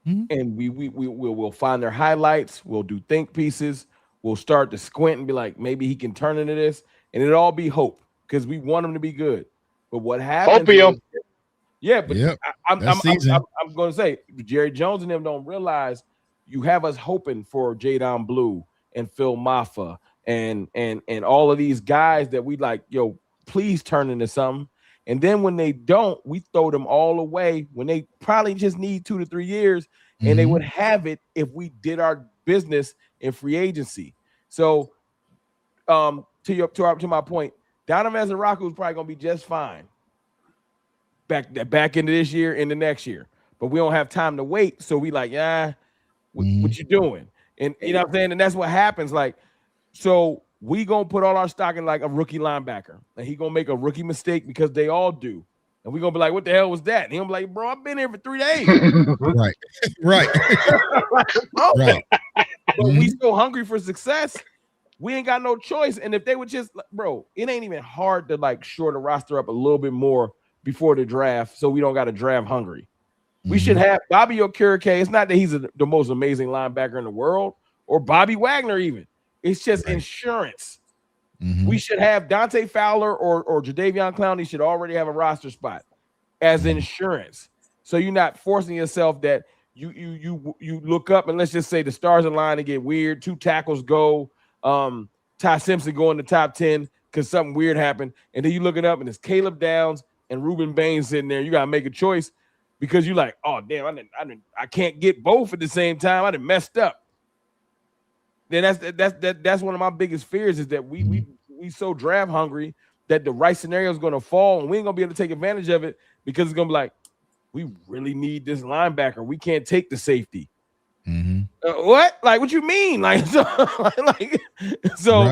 And we'll find their highlights. We'll do think pieces. We'll start to squint and be like, maybe he can turn into this. And it'll all be hope because we want him to be good. But what happens? Opium. Yeah, but Yep. I'm going to say Jerry Jones and them don't realize you have us hoping for Jadon Blue and Phil Maffa and all of these guys that we like, yo, please turn into something. And then when they don't, we throw them all away when they probably just need 2 to 3 years, and they would have it if we did our business in free agency. So to my point, Donovan Zaraku is probably going to be just fine back into this year and the next year, but we don't have time to wait. So we like, what you doing? And you know what I'm saying? And that's what happens. Like, so we gonna put all our stock in like a rookie linebacker, and he gonna make a rookie mistake because they all do. And we gonna be like, what the hell was that? And he'll be like, bro, I've been here for 3 days. Right. Right. Right. But we so hungry for success, we ain't got no choice. And if they would just, bro, it ain't even hard to like shore the roster up a little bit more before the draft, so we don't got to draft hungry. We should have Bobby Okereke. It's not that he's the most amazing linebacker in the world, or Bobby Wagner even. It's just insurance. We should have Dante Fowler or Jadeveon Clowney should already have a roster spot as insurance. So you're not forcing yourself that you look up and let's just say the stars align and get weird. 2 tackles go. Ty Simpson go in the top 10 because something weird happened, and then you look it up and it's Caleb Downs and Ruben Baines sitting there. You gotta make a choice because you're like, oh damn, I can't get both at the same time. I done messed up. Then that's one of my biggest fears is that we so draft hungry that the right scenario is gonna fall and we ain't gonna be able to take advantage of it because it's gonna be like, we really need this linebacker. We can't take the safety. What? Like, what you mean? Like, so right.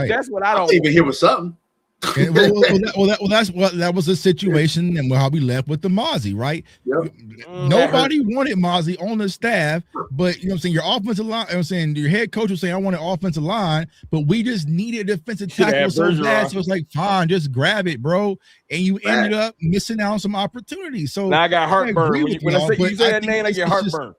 That's what I don't even hear with something. That was a situation and how we left with the Mozzie, right? Yep. Nobody wanted Mozzie on the staff, but you know what I'm saying, your offensive line, I'm saying your head coach was saying, I want an offensive line, but we just needed a defensive tackle so bad. So it's like, fine, just grab it, bro. And you ended up missing out on some opportunities. So now I got heartburn. When I say you say that name, I get heartburn.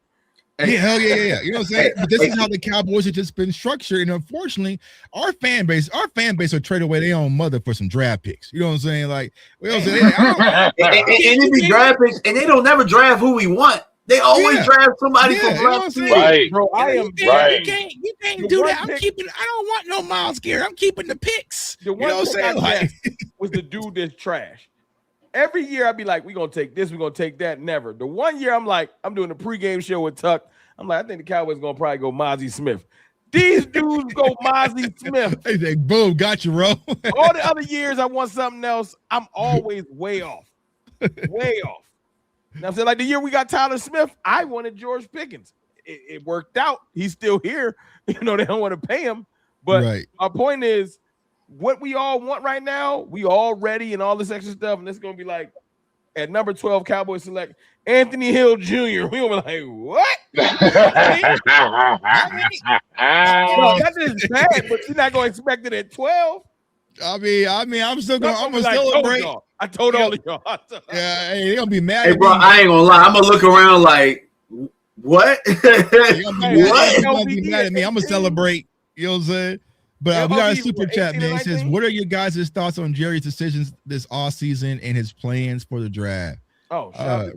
Yeah, hell yeah. You know what I'm saying? But this is how the Cowboys have just been structured. And unfortunately, our fan base will trade away their own mother for some draft picks. You know what I'm saying? Like, we don't say, and it be draft picks, and they don't never draft who we want. They always draft somebody from left field. Right. Bro, I am right. You can't do that. I don't want no Myles Garrett. I'm keeping the picks. The one was the dude that's trash. Every year I'd be like, we're going to take this, we're going to take that. Never. The one year I'm like, I'm doing a pregame show with Tuck. I'm like, I think the Cowboys going to probably go Mozzie Smith. These dudes go Mozzie Smith. Hey, they, boom, got you, bro. All the other years I want something else. I'm always way off. Way off. Now I'm saying, like the year we got Tyler Smith, I wanted George Pickens. It worked out. He's still here. You know, they don't want to pay him. But my point is, what we all want right now, we all ready and all this extra stuff, and it's gonna be like at number 12, Cowboys select Anthony Hill Jr. We gonna be like, what? That is bad, but you're not gonna expect it at 12. I mean, I'm still gonna celebrate. I told all of y'all. Yeah, hey, they gonna be mad. Hey, bro, I ain't gonna lie. I'm gonna look around like, what? They're gonna be mad at me. I'm gonna celebrate. You know what I'm saying? But we got a super chat, man. It says, what are your guys' thoughts on Jerry's decisions this offseason and his plans for the draft? Oh,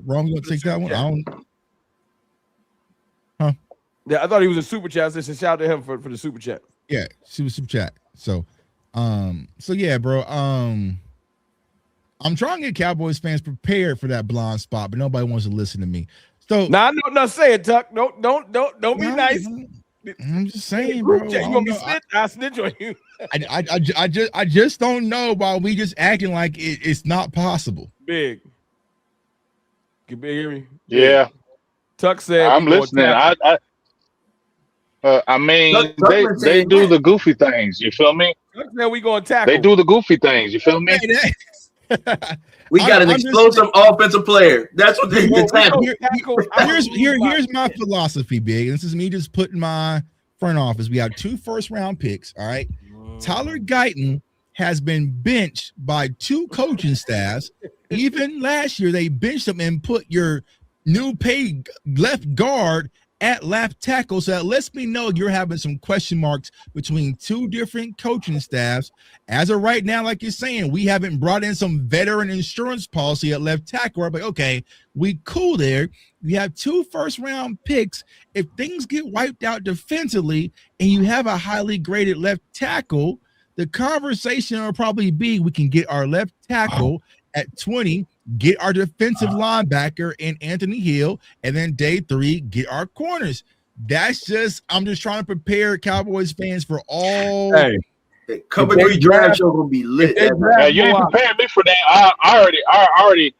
Ron, you want to take that one? Yeah, I thought he was a super chat. So shout out to him for the super chat. Yeah, super chat. So yeah, bro. I'm trying to get Cowboys fans prepared for that blonde spot, but nobody wants to listen to me. So no, say it, Tuck. Don't be nice. I'm just saying, bro. You gonna be snitch? I snitch on you. I just don't know why we just acting like it's not possible. Big. Can you hear me? Yeah. Tuck said, I'm listening. I mean, they do the goofy things. You feel me? Tuck said we gonna tackle. They do the goofy things. You feel me? We got an explosive offensive player. That's what they tackle. Here's my philosophy, Big. This is me just putting my front office. We have 2 first-round picks. All right. Tyler Guyton has been benched by 2 coaching staffs. Even last year, they benched him and put your new paid left guard at left tackle. So that lets me know you're having some question marks between two different coaching staffs. As of right now, like you're saying, we haven't brought in some veteran insurance policy at left tackle. I'm like, okay, we cool there. You have 2 first-round picks. If things get wiped out defensively and you have a highly graded left tackle, the conversation will probably be we can get our left tackle at 20, get our defensive linebacker in Anthony Hill, and then day 3, get our corners. I'm just trying to prepare Cowboys fans for all. Hey, cover 3 draft show gonna be lit. You ain't preparing me for that. I already.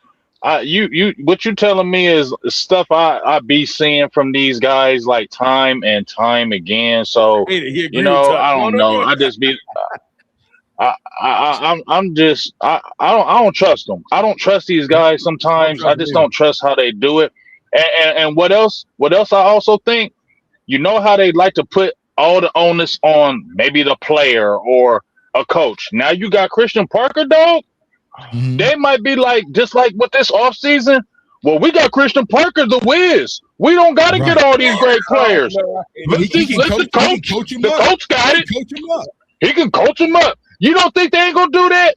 You what you telling me is stuff I be seeing from these guys like time and time again. So I don't know. I just be. I don't trust them. I don't trust these guys sometimes. I just don't trust how they do it. And what else I also think, how they like to put all the onus on maybe the player or a coach. Now you got Christian Parker, dog. Mm-hmm. They might be like, just like with this offseason, well, we got Christian Parker, the whiz. We don't got to get all these great players. The coach got it. He can coach them up. You don't think they ain't gonna do that?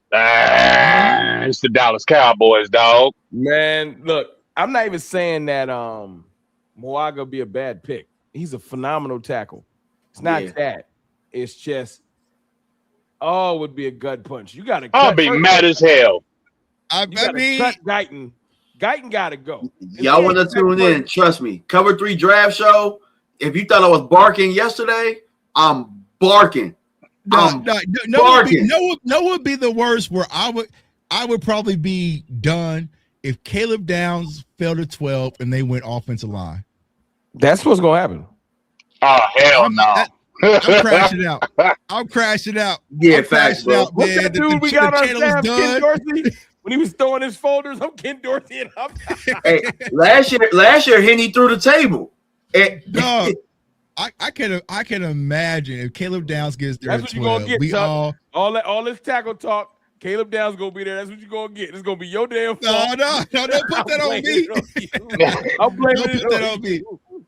It's the Dallas Cowboys, dog. Man, look, I'm not even saying that Moaga be a bad pick. He's a phenomenal tackle. It's not that. It's just, it would be a gut punch. You got to. I'll be mad as hell. I mean, cut Guyton. Guyton got to go. Y'all want to tune in? Trust me. Cover 3 draft show. If you thought I was barking yesterday, I'm barking. No would be the worst where I would probably be done if Caleb Downs fell to 12 and they went offensive line. That's what's gonna happen. Oh hell no. I'm crashing out. I'm crashing out. Yeah, facts, bro. What's that dude we got on staff, Ken Dorsey? When he was throwing his folders, I'm Ken Dorsey and I'm hey, last year Henny threw the table. No. I can imagine if Caleb Downs gets there. That's what you're gonna get. All this tackle talk. Caleb Downs gonna be there. That's what you're gonna get. It's gonna be your damn fault. No, don't put that on me. I'm blaming it on me.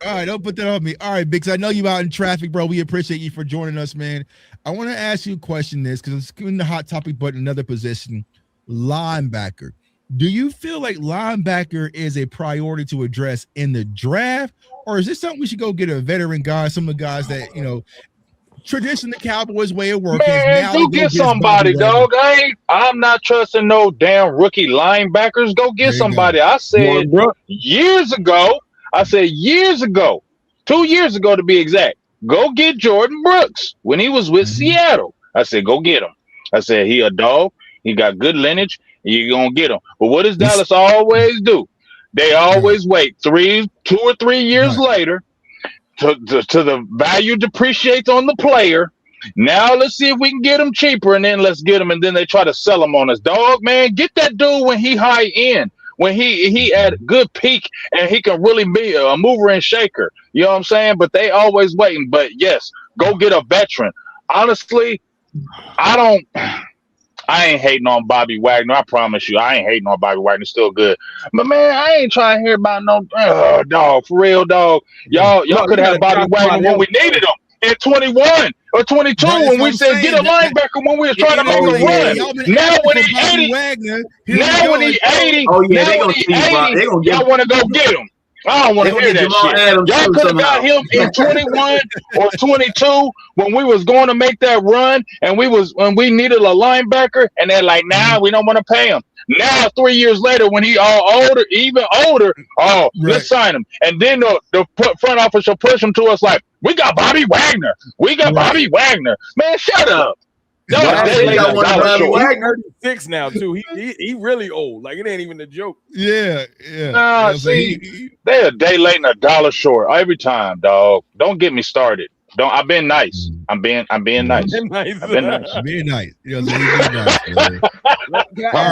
All right, don't put that on me. All right, Biggs, I know you out in traffic, bro. We appreciate you for joining us, man. I want to ask you a question because it's in the hot topic, but another position, linebacker. Do you feel like linebacker is a priority to address in the draft, or is this something we should go get a veteran guy, some of the guys that, tradition the Cowboys way of working? Man, go get somebody, dog. I'm not trusting no damn rookie linebackers. Go get somebody. I said years ago, 2 years ago to be exact, go get Jordan Brooks when he was with Seattle. I said, go get him. I said, he a dog. He got good lineage. You're going to get him. But what does Dallas always do? They always wait 2 or 3 years later to the value depreciates on the player. Now let's see if we can get him cheaper, and then let's get him, and then they try to sell him on us. Dog, man, get that dude when he high end, when he at good peak, and he can really be a mover and shaker. You know what I'm saying? But they always waiting. But yes, go get a veteran. Honestly, I ain't hating on Bobby Wagner. I promise you, I ain't hating on Bobby Wagner. Still good. But, man, I ain't trying to hear about no dog. For real, dog. Y'all could have Bobby Wagner when we needed him in 21 or 22 when we said get a linebacker when we was trying to make a run. Now when he 80, y'all want to go get him. I don't want to hear that shit. Y'all could have got him in 21 or 22 when we was going to make that run and when we needed a linebacker, and they're like, nah, we don't want to pay him. Now 3 years later, when he even older, let's sign him. And then the front office will push him to us like, we got Bobby Wagner. We got Bobby Wagner. Man, shut up. No, Bobby Wagner 6 now too. He really old. Like it ain't even a joke. Yeah. Nah, see, they a day late and a dollar short every time, dog. Don't get me started. I've been nice. I'm being nice. I've been nice. Being nice. I've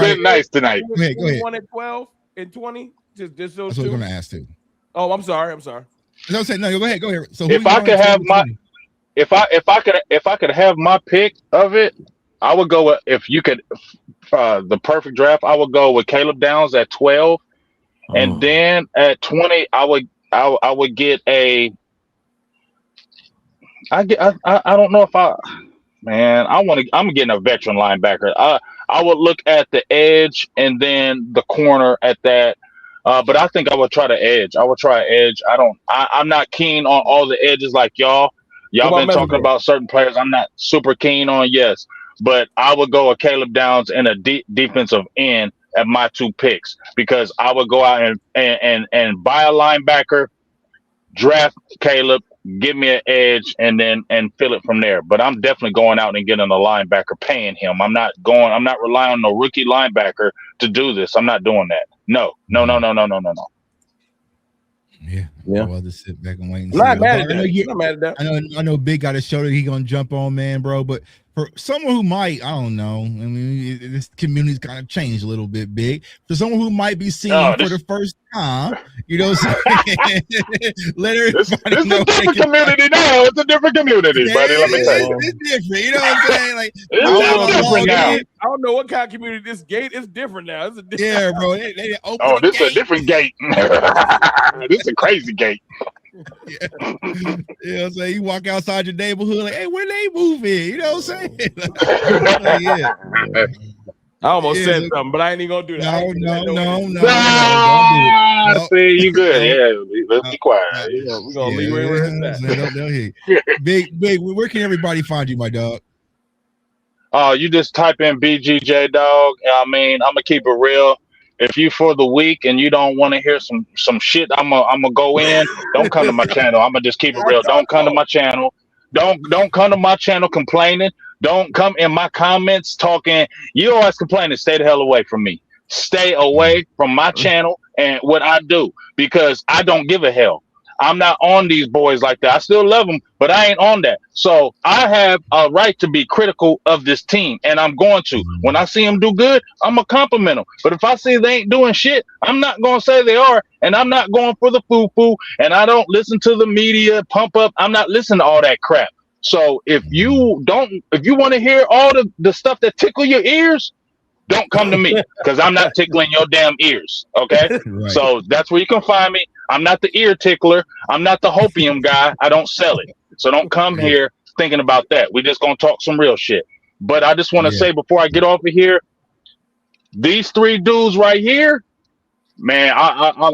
been nice tonight. Go ahead. 1 and 12 and 20. Just those That's what I was two. going to ask too. Oh, I'm sorry. No, go ahead. So if I could have if I could have my pick of it, I would go with, if you could, the perfect draft, I would go with Caleb Downs at 12. And then at 20, I would I would get a. I don't know if I'm getting a veteran linebacker. I would look at the edge and then the corner at that. But I think I would try the edge. I would try edge. I'm not keen on all the edges like y'all. What Y'all about been talking Mexico? about certain players. I'm not super keen on. Yes, but I would go a Caleb Downs and a defensive end at my 2 picks because I would go out and buy a linebacker, draft Caleb, give me an edge, and fill it from there. But I'm definitely going out and getting a linebacker, paying him. I'm not relying on no rookie linebacker to do this. I'm not doing that. No. Yeah. Well, just sit back and wait and see. Not mad at that. Not mad at that. I know Big got a show that he gonna jump on, man, bro. But for someone who might, I don't know. I mean, this community's kind of changed a little bit, Big. For someone who might be seeing for the first time, you know, let her. It's a different community now. It's a different community, buddy. Let me tell you. It's different. You know what I'm saying? Like, it's different now. I don't know what kind of community this gate is different now. It's a different. Yeah, bro. They open this is a different gate. This is a crazy gate. Yeah. You know what I'm saying? You walk outside your neighborhood, like, hey, where they moving? You know what I'm saying? Yeah. I almost said something, but I ain't even gonna do that. No. See, you good. Yeah, let's be quiet. We're gonna leave it where it's at. Big, where can everybody find you, my dog? You just type in BGJ, dog. I mean, I'm gonna keep it real. If you for the week and you don't want to hear some shit, I'm gonna go in. Don't come to my channel. I'm gonna just keep it real. Don't come to my channel. Don't come to my channel complaining. Don't come in my comments talking. You always complaining. Stay the hell away from me. Stay away from my channel and what I do because I don't give a hell. I'm not on these boys like that. I still love them, but I ain't on that. So I have a right to be critical of this team, and I'm going to. When I see them do good, I'm going to compliment them. But if I see they ain't doing shit, I'm not going to say they are, and I'm not going for the foo-foo, and I don't listen to the media pump up. I'm not listening to all that crap. So if you want to hear all the stuff that tickle your ears, don't come to me because I'm not tickling your damn ears. Okay. Right. So that's where you can find me. I'm not the ear tickler. I'm not the hopium guy. I don't sell it. So don't come here thinking about that. We're just going to talk some real shit. But I just want to say before I get off of here, these 3 dudes right here, man,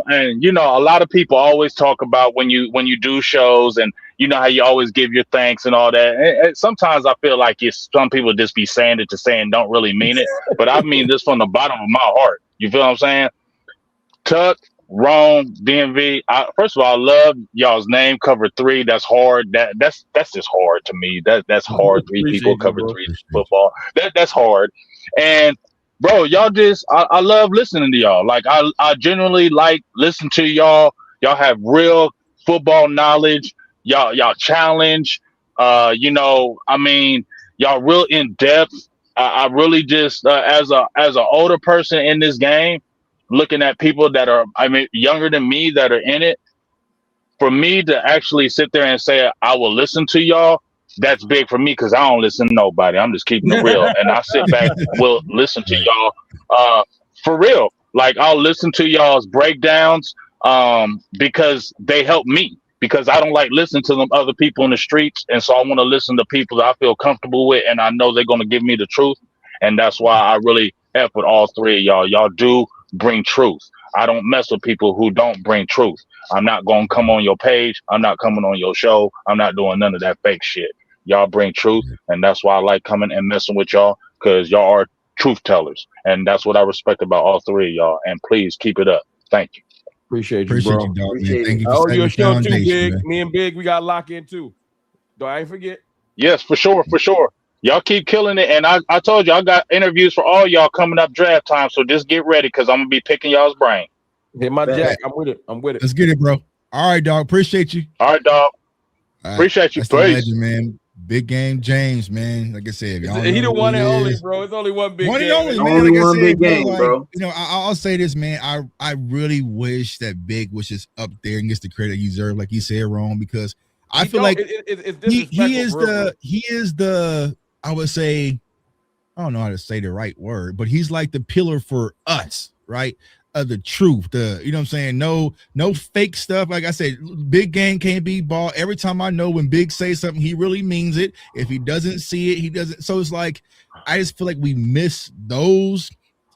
and you know, a lot of people always talk about when you do shows and you know how you always give your thanks and all that. And sometimes I feel like some people just be saying it to say and don't really mean it. But I mean this from the bottom of my heart. You feel what I'm saying? Tuck, Rome, DMV. First of all, I love y'all's name. Cover 3. That's hard. That's just hard to me. That's hard. 3 people cover 3 football. That's hard. And bro, y'all just I love listening to y'all. Like I genuinely like listening to y'all. Y'all have real football knowledge. Y'all challenge. You know, I mean, y'all real in depth. I really just as an older person in this game, looking at people that are younger than me that are in it. For me to actually sit there and say I will listen to y'all, that's big for me because I don't listen to nobody. I'm just keeping it real, and I sit back, will listen to y'all for real. Like I'll listen to y'all's breakdowns because they help me. Because I don't like listening to them other people in the streets, and so I want to listen to people that I feel comfortable with, and I know they're going to give me the truth, and that's why I really F with all 3 of y'all. Y'all do bring truth. I don't mess with people who don't bring truth. I'm not going to come on your page. I'm not coming on your show. I'm not doing none of that fake shit. Y'all bring truth, and that's why I like coming and messing with y'all because y'all are truth tellers, and that's what I respect about all 3 of y'all. And please keep it up. Thank you. Appreciate you, bro. You, dog, man. Thank you for I owe you a show too, Big. Man. Me and Big, we got lock in too. Don't I ain't forget. Yes, for sure. Y'all keep killing it, and I told you I got interviews for all y'all coming up draft time. So just get ready because I'm gonna be picking y'all's brain. Hit my jack. I'm with it. Let's get it, bro. All right, dog. Appreciate you. All right, dog. Appreciate you, please. Legend, man. Big game, James, man. Like I said, he the one and only, bro. It's only one big game. Only one big game, bro. You know, I'll say this, man. I really wish that Big was just up there and gets the credit he deserves, like you said, wrong, because I feel like he is the I would say, I don't know how to say the right word, but he's like the pillar for us, right? the truth. You know what I'm saying? No fake stuff. Like I said, big game can't be bought. Every time I know when Big say something, he really means it. If he doesn't see it, he doesn't. So it's like I just feel like we miss those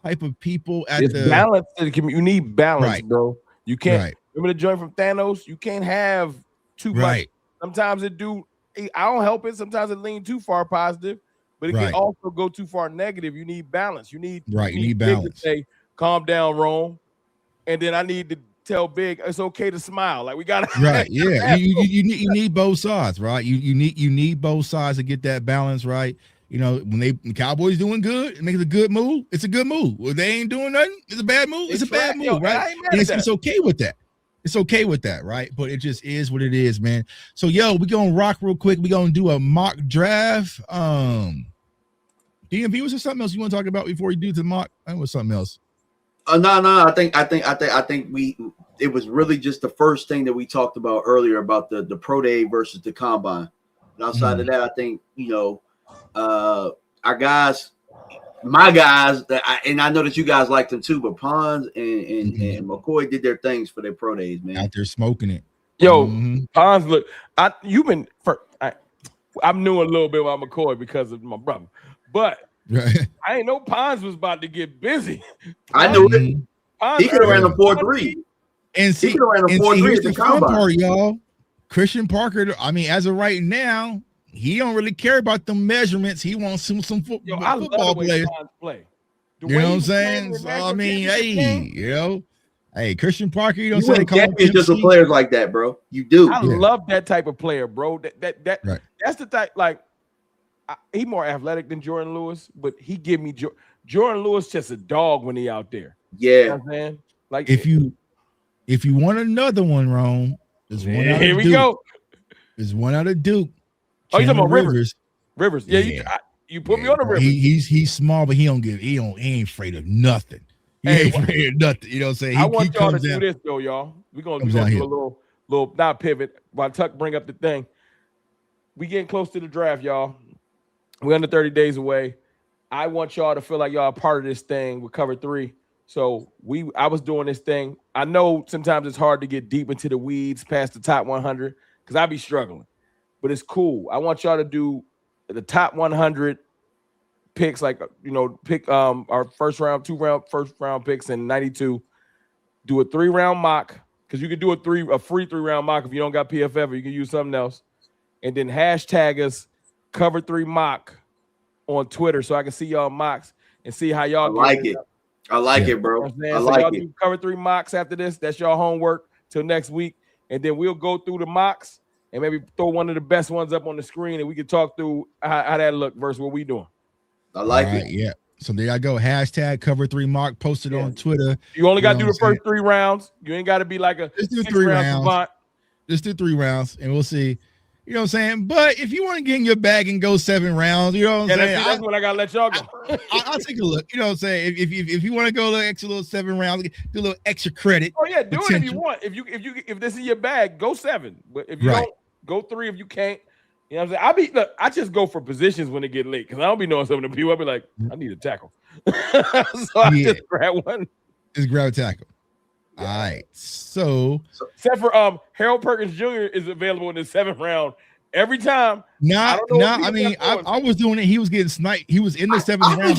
type of people at the balance. You need balance, right, bro. You can't right. remember the joint from Thanos. You can't have too much. Sometimes it do. I don't help it. Sometimes it lean too far positive, but it can also go too far negative. You need balance. You need balance. To say, calm down, Rome, and then I need to tell Big it's okay to smile. Like we gotta yeah. you need both sides, right? You need both sides to get that balance right. You know, when the Cowboys doing good, and make it a good move, it's a good move. When they ain't doing nothing, it's a bad move. It's a bad move, right? And it's okay with that. It's okay with that, right? But it just is what it is, man. So, we're gonna rock real quick. We're gonna do a mock draft. DMV, was there something else you want to talk about before you do the mock? I think it was something else. No. I think it was really just the first thing that we talked about earlier about the pro day versus the combine. And outside of that, I think our guys, my guys, and I know that you guys liked them too, but Pons and McCoy did their things for their pro days, man. Out there smoking it. Yo, Pons, look, I'm new a little bit about McCoy because of my brother, but I ain't know Pons was about to get busy. I knew it. Pons, he could have ran a 4.3. And see, he could have ran a 4.3 at the combine. Y'all. Christian Parker, I mean, as of right now, he don't really care about the measurements. He wants some football players. You know what I'm saying? So, I mean, Christian Parker, you don't say they call him championships with players like that, bro. You do. I love that type of player, bro. That's the type. Like, he more athletic than Jordan Lewis, but he give me Jordan Lewis just a dog when he out there. Yeah, you know what I'm saying? Like if you want another one, Rome, there's one. Here we go. There's one out of Duke. Oh, you talking about Rivers? Rivers, you put me on the Rivers. He's small, but he ain't afraid of nothing. He ain't afraid of nothing. You know what I'm saying? I want y'all to do this though, y'all. We're gonna do a little not pivot while Tuck bring up the thing. We getting close to the draft, y'all. We're under 30 days away. I want y'all to feel like y'all are part of this thing with Cover 3. So I was doing this thing. I know sometimes it's hard to get deep into the weeds past the top 100 because I be struggling. But it's cool. I want y'all to do the top 100 picks, like, pick our first round picks in 92. Do a 3-round mock, because you can do a free 3-round mock if you don't got PFF, or you can use something else. And then hashtag us Cover 3 mock on Twitter so I can see y'all mocks and see how y'all like it. I like it, bro. I like it. Do Cover 3 mocks after this. That's y'all homework till next week. And then we'll go through the mocks and maybe throw one of the best ones up on the screen, and we can talk through how that look versus what we doing. I like it. Yeah. So there I go. Hashtag Cover 3 mock posted on Twitter. You only got to do the first 3 rounds. You ain't got to be like a just do 3 rounds. Just do 3 rounds, and we'll see. You know what I'm saying? But if you want to get in your bag and go 7 rounds, you know what I'm saying? That's when I gotta let y'all go. I'll take a look. You know what I'm saying? If you want to go a little 7 rounds, do a little extra credit. Oh yeah, do it if you want. If this is your bag, go 7. But if you don't, go 3 if you can't. You know what I'm saying? I just go for positions when it get late, because I don't be knowing some of the people. I'll be like, I need a tackle. So I just grab one. Just grab a tackle. Yeah. All right. So except for Harold Perkins Jr. is available in the 7th round every time. I was doing it. He was getting sniped. He was in the 7th round.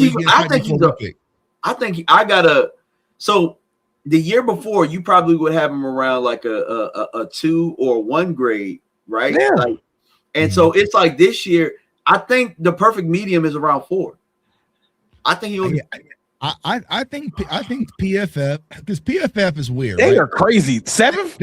So the year before, you probably would have him around like a 2 or 1 grade, right? Yeah. So it's like this year, I think the perfect medium is around 4. I think he'll. I think PFF, because PFF is weird. They are crazy. 7th.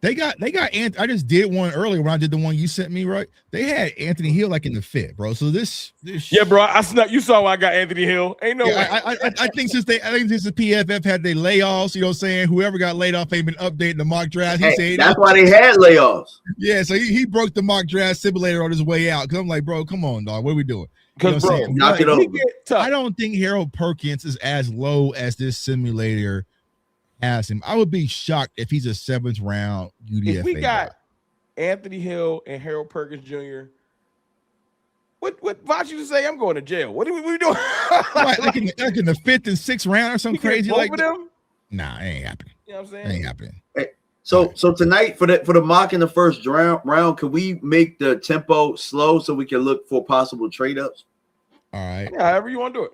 They got I just did one earlier when I did the one you sent me, right? They had Anthony Hill like in the 5th, bro. So this yeah, bro. You saw why I got Anthony Hill. Ain't no way. I think since the PFF had their layoffs, you know what I'm saying? Whoever got laid off ain't been updating the mock draft. That's why they had layoffs. Yeah, so he broke the mock draft simulator on his way out. Cause I'm like, bro, come on, dog. What are we doing? Because knock it over. I don't think Harold Perkins is as low as this simulator has him. I would be shocked if he's a 7th round UDFA. If we got Anthony Hill and Harold Perkins Jr., what Vachi to say? I'm going to jail. What are we doing? like in the 5th and 6th round or something crazy like them? Nah, it ain't happening. You know what I'm saying? It ain't happening. Hey, so tonight for the mock in the first round, can we make the tempo slow so we can look for possible trade ups? All right. Yeah, however you want to do it.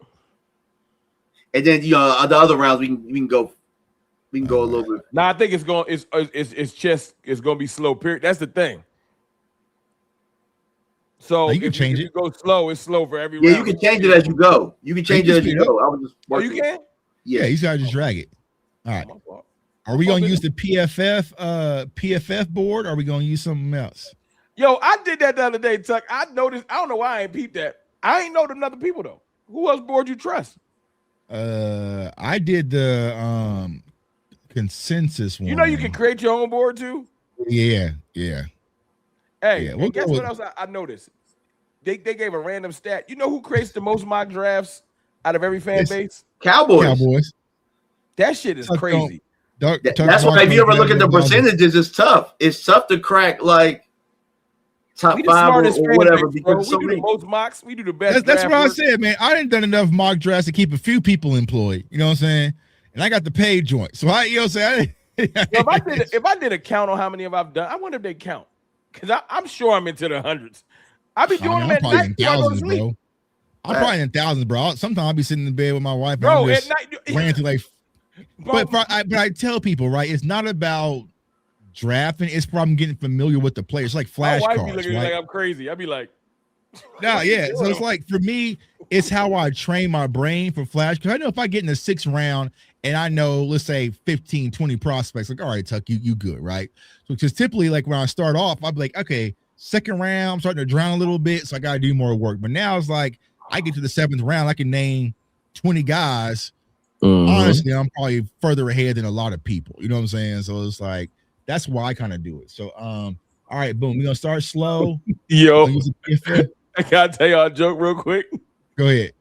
And then the other rounds we can go a little bit. Nah, I think it's going to be slow. Period. That's the thing. So you can change if it. You go slow. It's slow for every Yeah, round. you can change it as you go. You can change it as you go. I was just working. You can? Yeah, you gotta just drag it. All right. Are we gonna use the PFF board? Or are we gonna use something else? Yo, I did that the other day, Tuck. I noticed. I don't know why I ain't peeped that. I ain't know them other people though. Who else board you trust? I did the consensus one. You know you can create your own board too. Yeah. Hey, Yeah, and guess what else I noticed? They gave a random stat. You know who creates the most mock drafts out of every fan base? Cowboys. That shit is crazy. That's why if you ever look at the percentages, it's tough. It's tough to crack like top 5 or whatever because we do the most mocks. We do the best. That's what I said, man. I didn't done enough mock drafts to keep a few people employed. You know what I'm saying? And I got the paid joint. So if I did a count on how many I've done, I wonder if they count. Because I'm sure I'm into the hundreds. I be doing them at night. Thousands, bro. I'm probably in thousands, bro. Sometimes I'll be sitting in bed with my wife. Bro, at night. Ran to like, but I tell people, right? It's not about drafting. It's from getting familiar with the players. It's like flashcards. My wife be looking like I'm crazy. I'd be like, no, yeah. So it's like for me, it's how I train my brain for flash. Because I know if I get in the 6th round and I know, let's say 15, 20 prospects, like, all right, Tuck, you good, right? So because typically, like when I start off, I'd be like, okay, 2nd round, I'm starting to drown a little bit, so I gotta do more work. But now it's like I get to the 7th round, I can name 20 guys. Honestly, I'm probably further ahead than a lot of people. You know what I'm saying? So it's like that's why I kind of do it. So all right, boom, we're gonna start slow. Yo, I gotta tell y'all a joke real quick. Go ahead.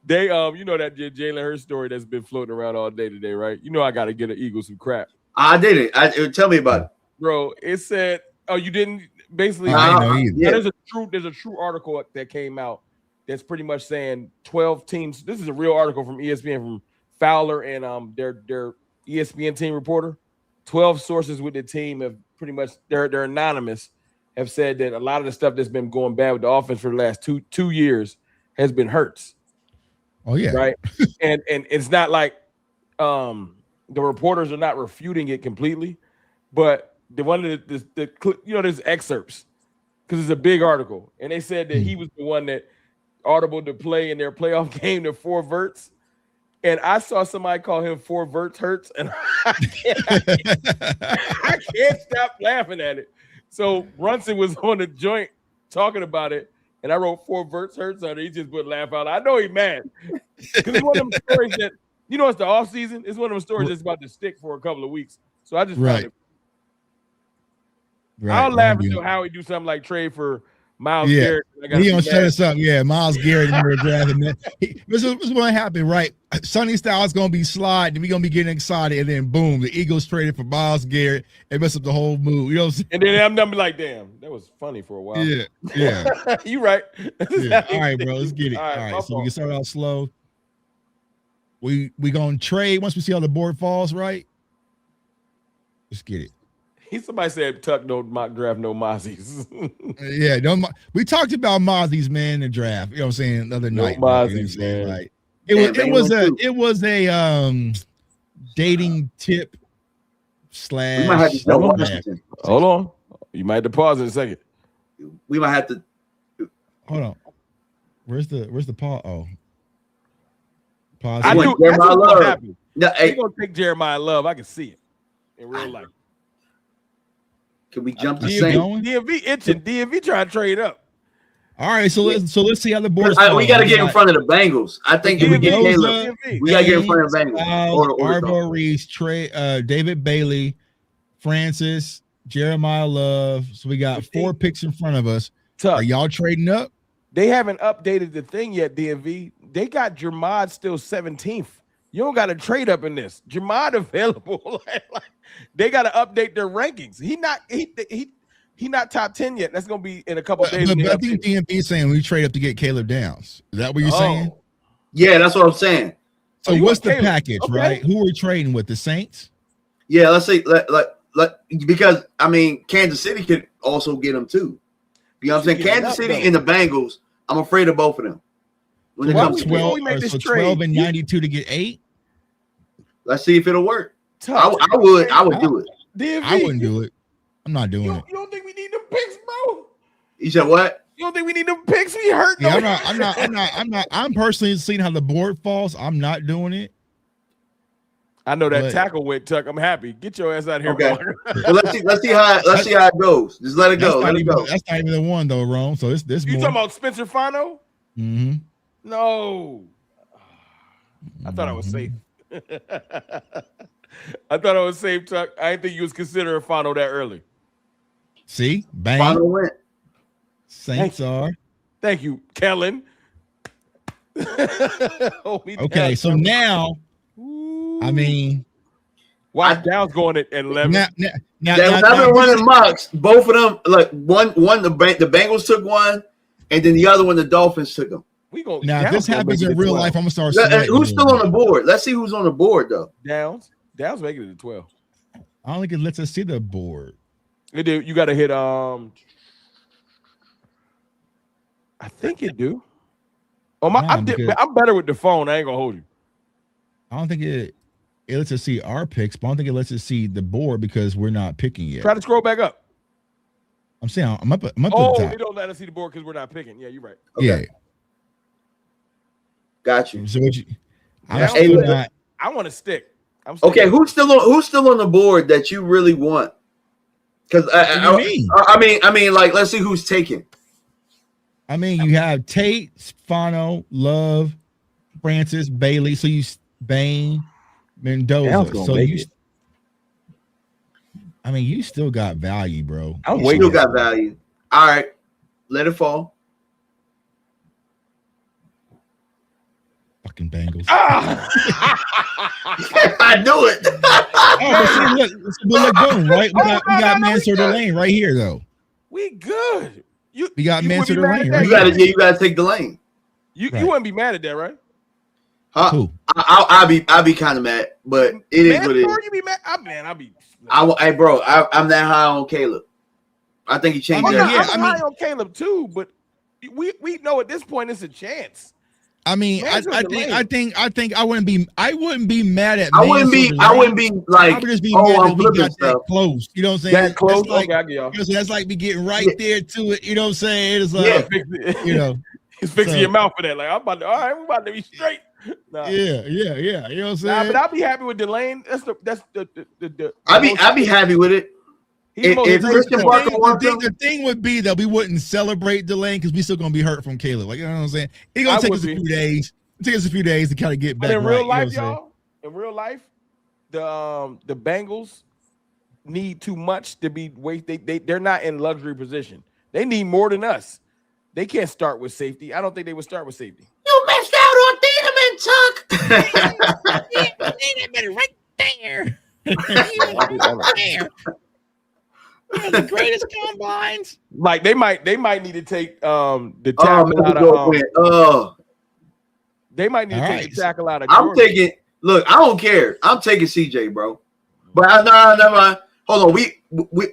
They you know that Jalen Hurts story that's been floating around all day today, right? You know I gotta get an Eagles some crap. I did it. Tell me about it. Bro, it said, oh, you didn't basically there's a true article that came out that's pretty much saying 12 teams. This is a real article from ESPN from Fowler and their ESPN team reporter. 12 sources with the team have pretty much they're anonymous, have said that a lot of the stuff that's been going bad with the offense for the last two years has been Hurts. Oh yeah, right. and it's not like the reporters are not refuting it completely, but the one of the there's excerpts because it's a big article, and they said that he was the one that audible to play in their playoff game to 4 verts. And I saw somebody call him 4 verts Hurts, and I can't stop laughing at it. So Brunson was on the joint talking about it, and I wrote 4 verts Hurts on it. He just put laugh out. I know he's mad because it's one of them stories that it's the off season. It's one of them stories that's about to stick for a couple of weeks. So I just found it. Right. I'll laugh until Howie do something like trade for Myles Garrett. He gonna shut us up. Yeah, Myles Garrett in the draft. This is what happened, right? Sonny Styles gonna be sliding, and we gonna be getting excited, and then boom, the Eagles traded for Myles Garrett and mess up the whole mood. You know what I'm saying? And then I'm gonna be like, damn, that was funny for a while. Yeah. You right. Yeah. All right, bro. Let's get it. All right. So we can start out slow. We gonna trade once we see how the board falls, right? Let's get it. Somebody said Tuck no mock draft, no Mozzies. We talked about Mozzies, man, in the draft. You know what I'm saying? The other night. Mozzies, man. Like, it was a dating tip / We might have to start Washington. Hold on. You might have to pause in a second. We might have to hold on. Where's the pause? Oh. Pause. I knew Jeremiah Love. No, hey. We're gonna take Jeremiah Love. I can see it in real life. Can we jump to Saint? DMV itching. DMV trying to trade up. All right, so let's see how the board. We got to get in front of the Bengals. I think if we get Caleb, we got to get in front of the Bengals. Arvo Reese, David Bailey, Francis, Jeremiah Love. So we got 4 picks in front of us. Are y'all trading up? They haven't updated the thing yet, DMV. They got Jermad still 17th. You don't got to trade up in this. Jermad available. They got to update their rankings. He not top 10 yet. That's gonna be in a couple of days. But I think DMP is saying we trade up to get Caleb Downs. Is that what you're saying? Yeah, that's what I'm saying. So what's the package, right? Who are we trading with? The Saints? Yeah, let's say because I mean Kansas City could also get them too. You know what I'm saying? Kansas City and the Bengals. I'm afraid of both of them. When it comes to 12 and 92 to get 8. Let's see if it'll work. I would do it. DMV, I wouldn't do it. I'm not doing it. You don't think we need them picks, bro? You said what? You don't think we need them picks? We hurt. Yeah, I'm personally seeing how the board falls. I'm not doing it. I know that tackle went Tuck. I'm happy. Get your ass out of here. Okay. Well, let's see how it goes. Just let it go. That's not even the one though, Rome. So this you talking about Spencer Fano? Mm-hmm. No. I thought I was safe. I thought I was safe, Tuck. I didn't think you was considering Fano that early. See? Bang. Fano went. Saints are. Thank you, Kellen. Okay, so now I mean, watch Dow's going at 11. Now, I've been running mocks. Both of them, like one the Bengals took one, and then the other one the Dolphins took them. Now, if this happens in real life, I'm gonna start. Who's still on the board? Let's see who's on the board though. Downs making it to 12. I don't think it lets us see the board. It do. You got to hit. I think it do. Oh my! I'm better with the phone. I ain't gonna hold you. I don't think it lets us see our picks, but I don't think it lets us see the board because we're not picking yet. Try to scroll back up. I'm saying I'm up. I'm up oh, at the top. they don't let us see the board because we're not picking. Yeah, you're right. Okay. Yeah. Got you. So what you? I want to stick. Okay, who's still on the board that you really want? Because I mean, like, let's see who's taking. I mean, you have Tate, Fano, Love, Francis, Bailey. So you Bain, Mendoza. So you. I mean, you still got value, bro. You still got value. All right, let it fall. Fucking Bengals. I knew it. Look, boom, right? We got Mansour Lane right here, though. We good. We got Mansour Lane right here. You got to take the lane. You wouldn't be mad at that, right? Who? I'll be kind of mad, but it is what it is. You be mad? I'll be. Hey, bro, I'm that high on Caleb. I think he changed. I'm high on Caleb too, but we know at this point it's a chance. I mean, I think I wouldn't be mad at. I wouldn't be like, I would just be mad that we got that close. You know what I'm saying? That close. Like, that's like me getting right there to it. You know what I'm saying? It's like, you know, he's fixing your mouth for that. Like, all right, we're about to be straight. Nah. Yeah. You know what I'm saying? But I'll be happy with Delane. That's the I'll be happy with it. If Christian Barker the thing would be that we wouldn't celebrate Delane because we still gonna be hurt from Caleb. Like, you know what I'm saying? It's gonna take us a few days. Take us a few days to kind of get back. But in real life, you know y'all, in real life, the Bengals need too much to be they're not in luxury position. They need more than us. They can't start with safety. I don't think they would start with safety. You missed out on Thieneman, Chuck. Thieneman right there. The greatest combines. Like they might need to take the tackle out of they might need to take the tackle out of I'm taking look, I don't care. I'm taking CJ, bro. But never mind. Hold on. We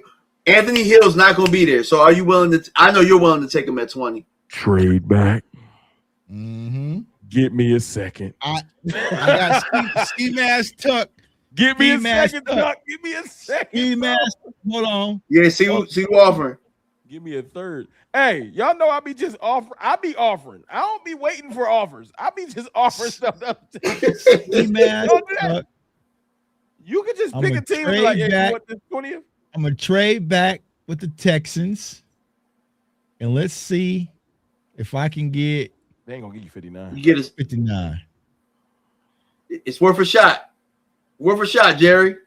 Anthony Hill's not gonna be there. So are you willing to I know you're willing to take him at 20. Trade back. Mm-hmm. Give me a second. I got Ski Mask Tuck. Give me a second, Tuck. Give me a second. Ski Mask. Hold on. Yeah, see who offering. Give me a third. Hey, y'all know I be just offering. I be offering. I don't be waiting for offers. I be just offering stuff. Ski Mask. You could just pick a team and be like, hey, you want this 20th? I'm gonna trade back with the Texans, and let's see if I can get. They ain't gonna give you 59. You get us 59. It's worth a shot. Worth a shot, Jerry.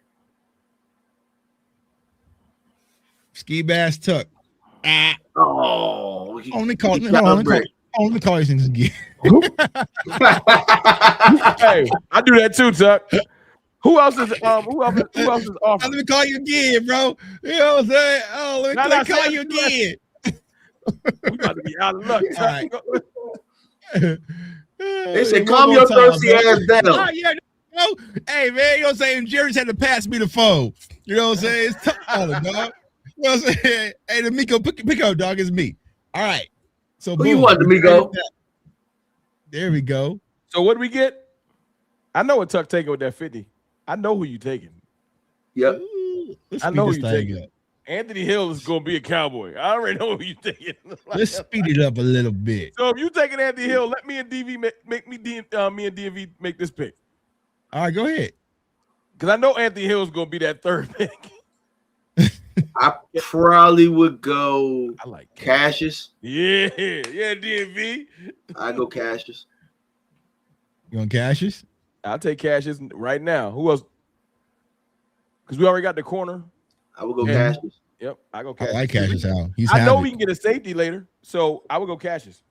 Ski Bass Tuck. Oh, only call these things again. Hey, I do that too, Tuck. Who else is offering? Let me call you again, bro. You know what I'm saying? Oh, let me call you again. We about to be out of luck. All right. They said, calm your thirsty ass down. Oh, yeah, no. Hey, man, you know what I'm saying? Jerry's had to pass me the phone. You know what I'm saying? It's tough, dog. You know what I'm saying? Hey, the Miko, pick up, dog. It's me. All right. So, Who you want, Miko? There we go. So, what do we get? I know what Tuck taking with that 50. I know who you taking. Yep. Ooh, I know who you taking. Anthony Hill is going to be a Cowboy. I already know who you taking. Let's speed it up a little bit. So if you taking Anthony Hill, let me and DV me and DV make this pick. All right, go ahead. Because I know Anthony Hill is going to be that third pick. I probably would go. I like Cassius. Yeah, DV. I go Cassius. You want Cassius? I'll take Cassius right now. Who else? Because we already got the corner. I would go Cassius. Yep, I go Cassius. I like Cassius out. I know we can get a safety later, so I would go Cassius.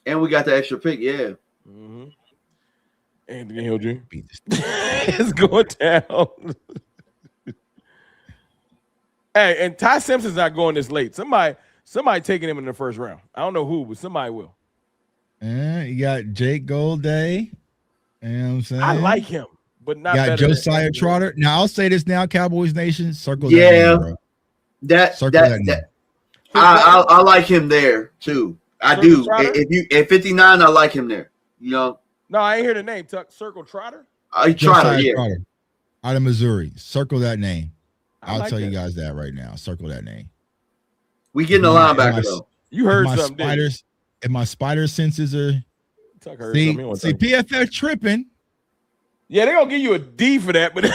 And we got the extra pick, yeah. Mm-hmm. Anthony Hill Jr. It's going down. Hey, and Ty Simpson's not going this late. Somebody taking him in the first round. I don't know who, but somebody will. You got Jake Golday. You know what I'm saying? I like him, but not got better Josiah Trotter. Now I'll say this now, Cowboys Nation, circle yeah, that name, bro. That I like him there too. I Circle do. Trotter? If you at 59, I like him there. You know. No, I ain't hear the name. Tuck Circle Trotter. Trotter, yeah. Trotter, out of Missouri. Circle that name. I'll like tell you that. guys that right now. Circle that name. We getting a linebacker though. You heard something. Spiders. If my spider senses are Tuck heard see something. PFF tripping. Yeah, they're gonna give you a D for that, but you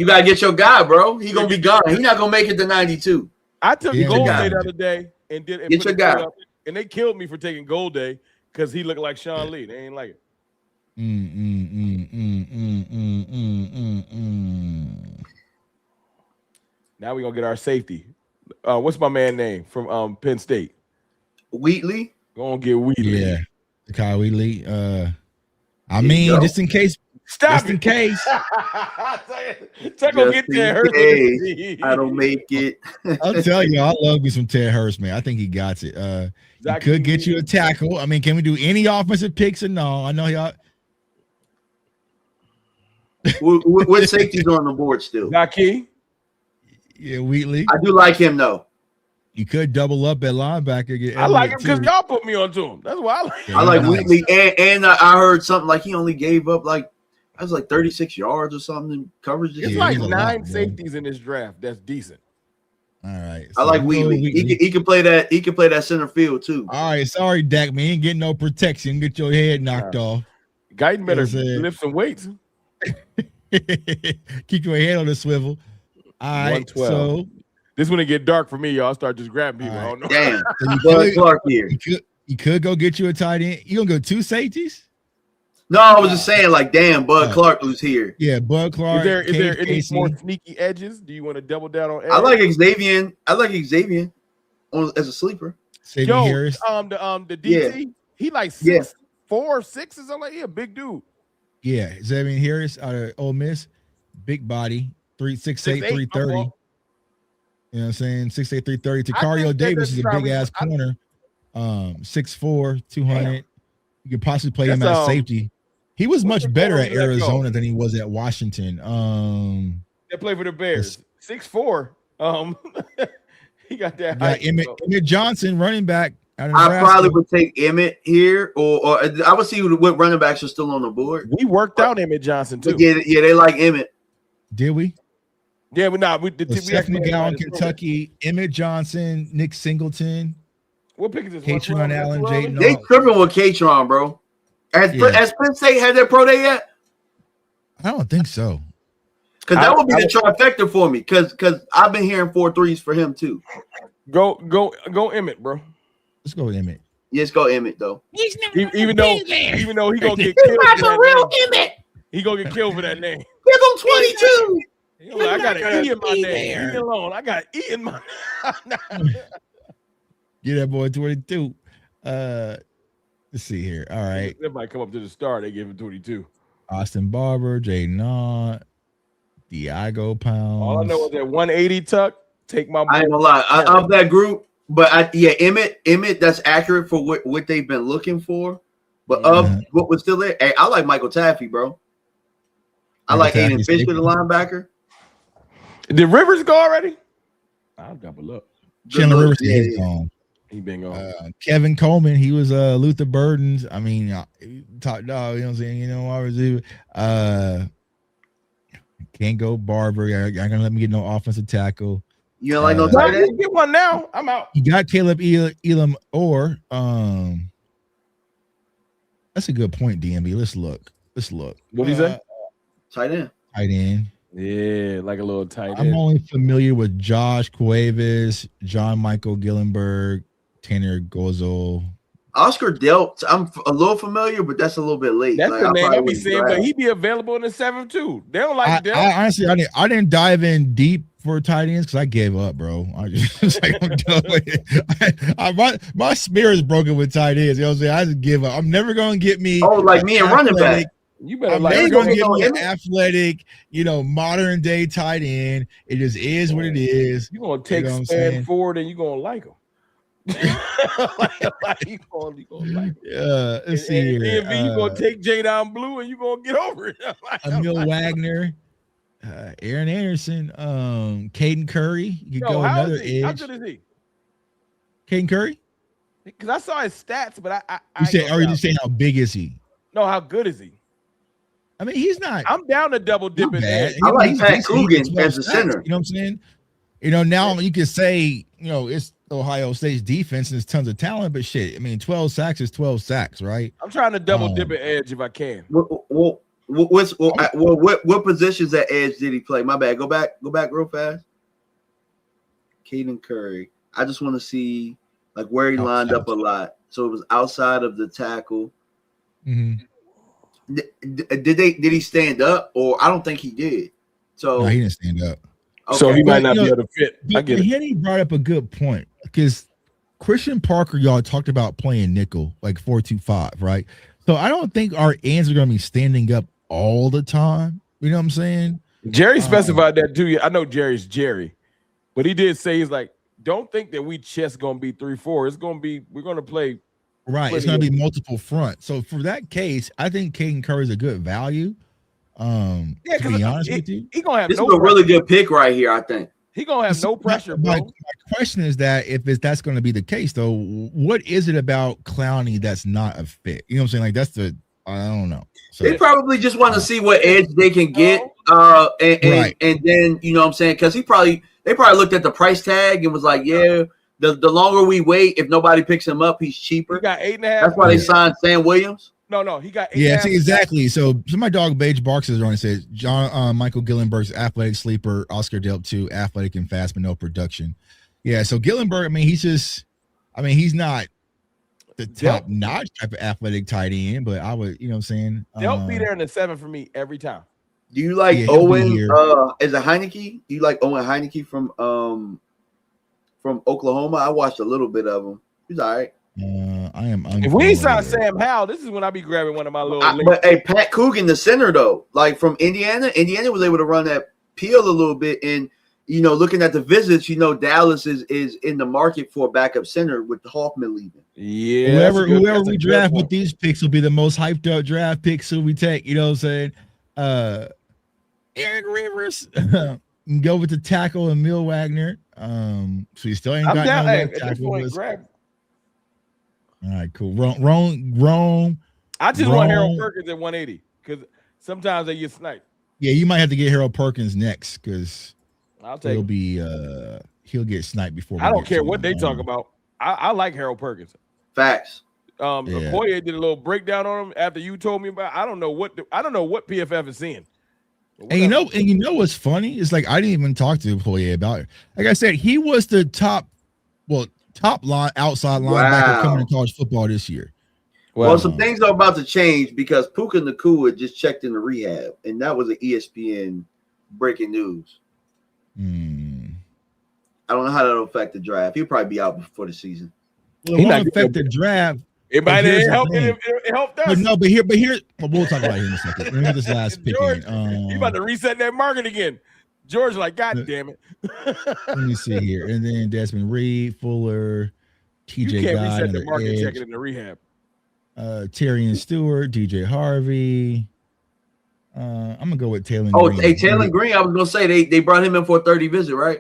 gotta get your guy, bro. He gonna be gone. He's not gonna make it to 92. I took Gold Day the other day and get your guy. Up, and they killed me for taking Gold Day because he looked like Sean Lee. They ain't like it. Now we're gonna get our safety. What's my man name from Penn State? Wheatley. Gonna get Wheatley. Yeah, Kyle Wheatley. I mean, just in case. Stop just in case. Check on get Ted Hurst. I don't make it. I'll tell you, I love me some Ted Hurst, man. I think he got it. He could get you a tackle. I mean, can we do any offensive picks or no? I know y'all. What safety's on the board still? Zaki. Yeah, Wheatley. I do like him though. You could double up at linebacker. I like him because y'all put me onto him. That's why I like him. I like Wheatley, and I heard something like he only gave up like 36 yards or something in coverage. It's like 9 safeties in this draft. That's decent. All right. So I like Wheatley. He can play that. He can play that center field too. All right. Sorry, Dak. Man, you ain't getting no protection. Get your head knocked off. Guyton better lift some weights. Keep your head on the swivel. All right. So this when it get dark for me, y'all start just grabbing people. Right. I don't know. Damn. Bud Clark here. You could go get you a tight end. You gonna go 2 safeties? No, I was just saying, like, damn, Bud Clark was here. Yeah, Bud Clark. Is there any more sneaky edges? Do you want to double down on edge? I like Xavier. As a sleeper. Yo, Harris. The DT, he like 6'4", 6 or something like he a big dude. Yeah, Xavier Harris out of Ole Miss, big body, 6'8", 330. You know what I'm saying? 6'8", 330. Takario Davis is a big ass corner. 6'4", 200. You could possibly play him at safety. He was much better at Arizona than he was at Washington. They play for the Bears. 6'4". He got that. Emmett Johnson, running back. I probably would take Emmett here, or I would see what running backs are still on the board. We worked out Emmett Johnson too. Yeah, they like Emmett. Did we? Yeah, but nah, we Seth McGowan, Kentucky, Emmett Johnson, Nick Singleton. What pick is this? Katron Allen, Jayden. They tripping with Katron, bro. Has Penn State had their pro day yet? I don't think so. Because that would be the trifecta for me. Because I've been hearing 4 threes for him too. Go Emmett, bro. Let's go with Emmett. Yes, go Emmett though. He's not even though he gonna get killed. He's not the real Emmett. He gonna get killed for that name. Give him 22. I got an E in my name. Leave me alone. I got E in my name. Get that boy 22. Let's see here. All right. That might come up to the star. They gave him 22. Austin Barber, Jay Knott, Diago Pounds. All I know is that 180 tuck. Take my. I ain't gonna lie. Of that group, But Emmett, that's accurate for what they've been looking for. But what was still there, hey, I like Michael Taffy, bro. I like Aiden Fish for the linebacker. Did Rivers go already? I'll double up. Chandler Rivers, he's gone. He been gone. Kevin Coleman, he was Luther Burden's. I mean, top dog. You know what I'm saying? You know, wide receiver. Can't go Barber. You're not gonna let me get no offensive tackle. You don't like no tight end? Get one now. I'm out. You got Caleb Elam or that's a good point, DMB. Let's look. What do you say? Tight end. Yeah, like a little tight end. I'm only familiar with Josh Cuevas, John Michael Gillenberg, Tanner Gozo. Oscar Delp, I'm a little familiar, but that's a little bit late. That's the name I be saying, but he be available in the 7th too. They don't like Delp. I honestly, I didn't dive in deep for tight ends because I gave up, bro. I just like, I'm done with it. My spirit is broken with tight ends. You know what I'm saying? I just give up. I'm never gonna get me. Oh, like me and running back. You better I'm never gonna get me an athletic, modern day tight end. It just is what it is. You're gonna take Span forward and you're gonna like him. You gonna like him. Yeah, let's see here. You're gonna take Jadon Blue and you're gonna get over it. Emil Wagner, Aaron Anderson, Caden Curry. You could go another edge. How good is he? Caden Curry? Because I saw his stats, but you just saying how big is he? No, how good is he? I mean, he's not. I'm down to double dip in there. I like Pat Coogan as a center. You know what I'm saying? Now you can say, it's Ohio State's defense and there's tons of talent, but shit, I mean, 12 sacks is 12 sacks, right? I'm trying to double dip at edge if I can. What positions at edge did he play? My bad. Go back real fast. Caden Curry. I just want to see like where he lined up a lot. So it was outside of the tackle. Mm-hmm. Did he stand up? Or I don't think he did. So no, he didn't stand up. Okay. So he might not be able to fit. I get it. He brought up a good point because Christian Parker, y'all talked about playing nickel, like 4-2-5, right? So I don't think our ends are going to be standing up all the time. You know what I'm saying? Jerry specified that too. I know Jerry's Jerry, but he did say, he's like, don't think that we just going to be 3-4. It's going to be, we're going to play. Right. It's going to be multiple fronts. So for that case, I think Caden Curry is a good value. To be honest with you, he gonna have this is a really good pick right here. I think he gonna have no pressure. My question is that if that's going to be the case, though, what is it about Clowney that's not a fit? You know what I'm saying? Like I don't know. So, they probably just want to see what edge they can get, and then you know what I'm saying, because they probably looked at the price tag and was like, yeah, the longer we wait, if nobody picks him up, he's cheaper. He got 8.5. That's why they signed Sam Williams. No, he got 8. Yeah, exactly. So my dog Beige Barks is on and says John Michael Gillenberg's athletic sleeper, Oscar Delp 2, athletic and fast but no production. Yeah, so Gillenberg, he's not the top notch type of athletic tight end, but I would, you know what I'm saying? They'll be there in the 7 for me every time. Do you like Owen as a Heineke? Do you like Owen Heineke from Oklahoma? I watched a little bit of him. He's all right. I am. If we sign Sam Howell, this is when I be grabbing one of my little. But hey, Pat Coogan, the center though, like from Indiana was able to run that peel a little bit, and looking at the visits, Dallas is in the market for a backup center with Hoffman leaving. Yeah, whoever we draft with these picks will be the most hyped up draft picks who we take. You know what I'm saying? Eric Rivers. Go with the tackle and Emil Wagner. So you still ain't got no left tackle. All right, cool. Rome. I just want Harold Perkins at 180 because sometimes they get sniped. Yeah, you might have to get Harold Perkins next because he'll get sniped before. I don't care what they talk about. I like Harold Perkins. Facts. Okoye did a little breakdown on him after you told me about. I don't know what PFF is seeing. And you know what's funny? It's like I didn't even talk to Okoye about it. Like I said, he was the top line outside linebacker coming to college football this year. Well, some things are about to change because Puka Nacua just checked into rehab, and that was an ESPN breaking news. I don't know how that'll affect the draft. He'll probably be out before the season. Well, it won't affect the draft. It might help. It helped us. But here, we'll talk about it in a second. Let me get this last pick. You about to reset that market again. George, like, God damn it. Let me see here. And then Desmond Reed, Fuller, You TJ can't Guy, reset the another market, check edge. it in the rehab. Tyrion Stewart, DJ Harvey. I'm gonna go with Taylor Oh, Green. hey, Taylor Green. I was gonna say they brought him in for a 30 visit, right?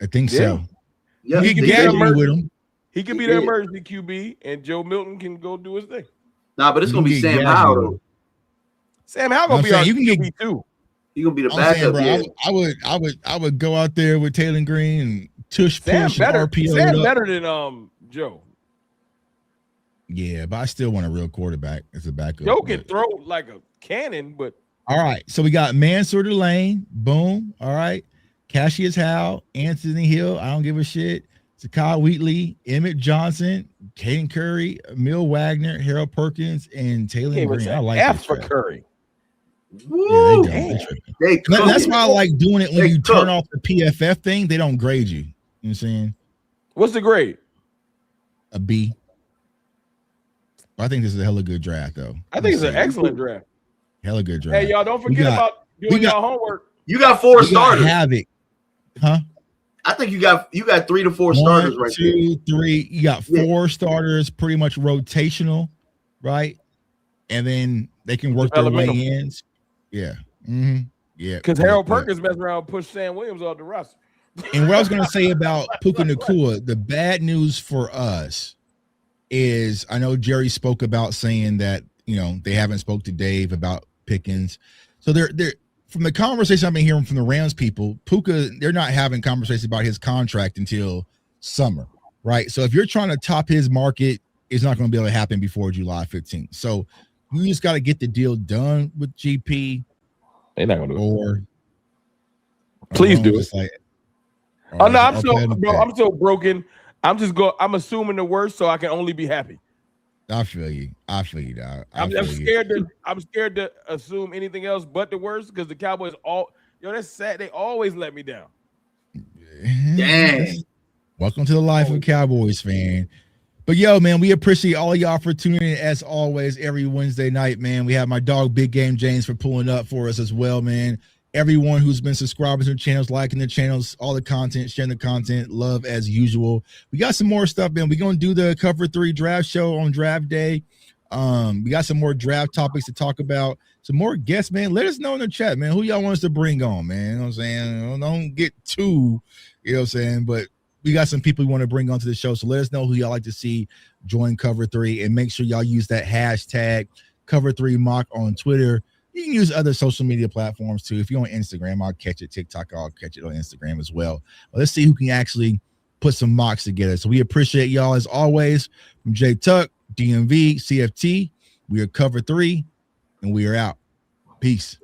I think so. Yeah, he can get with him. He could be the emergency QB, and Joe Milton can go do his thing. Nah, but it's gonna be Sam Howell though. Sam Howell gonna be our you can QB get too. He gonna be the backup. I would go out there with Taylor Green and push Sam RPO better than Joe. Yeah, but I still want a real quarterback as a backup. Joe can throw like a cannon, but all right. So we got Mansour Delane, boom. All right. Cassius Howe, Anthony Hill, I don't give a shit. Zakai Wheatley, Emmett Johnson, Caden Curry, Emil Wagner, Harold Perkins, and Taylor Green. I like F for Curry. Woo! Yeah, that's why I like doing it when you turn off the PFF thing. They don't grade you. You know what I'm saying? What's the grade? A B. I think this is a hella good draft, though. I think it's an excellent draft. Hella good draft. Hey, y'all, don't forget about doing your homework. You got 4 starters. Havoc. Huh? I think you got 3 to 4 starters right there. 1, 2, 3. You got 4 starters, pretty much rotational, right? And then they can work their way in. Yeah. Mm-hmm. Yeah. Because Harold Perkins messing around and pushed Sam Williams off the roster. And what I was going to say about Puka Nacua, the bad news for us is I know Jerry spoke about saying that, they haven't spoke to Dave about Pickens. So they're from the conversation I've been hearing from the Rams people, Puka, they're not having conversations about his contract until summer, right? So if you're trying to top his market, it's not going to be able to happen before July 15th. So you just got to get the deal done with GP. They're not going to do it. Please do it. I'm so broken. I'm assuming the worst so I can only be happy. I feel you, dog. I'm scared to assume anything else but the worst because the Cowboys that's sad. They always let me down. Dang. Welcome to the life of a Cowboys fan. But man, we appreciate all of y'all for tuning in as always every Wednesday night, man. We have my dog Big Game James for pulling up for us as well, man. Everyone who's been subscribing to the channels, liking the channels, all the content, sharing the content, love as usual. We got some more stuff, man. We're going to do the Cover 3 draft show on draft day. We got some more draft topics to talk about. Some more guests, man. Let us know in the chat, man. Who y'all want us to bring on, man? You know what I'm saying? Don't get too, you know what I'm saying? But we got some people we want to bring onto the show. So let us know who y'all like to see join Cover 3. And make sure y'all use that hashtag Cover3Mock on Twitter. You can use other social media platforms too. If you're on Instagram, I'll catch it. TikTok, I'll catch it on Instagram as well. But let's see who can actually put some mocks together. So we appreciate y'all as always. From J Tuck, DMV, CFT, we are Cover 3, and we are out. Peace.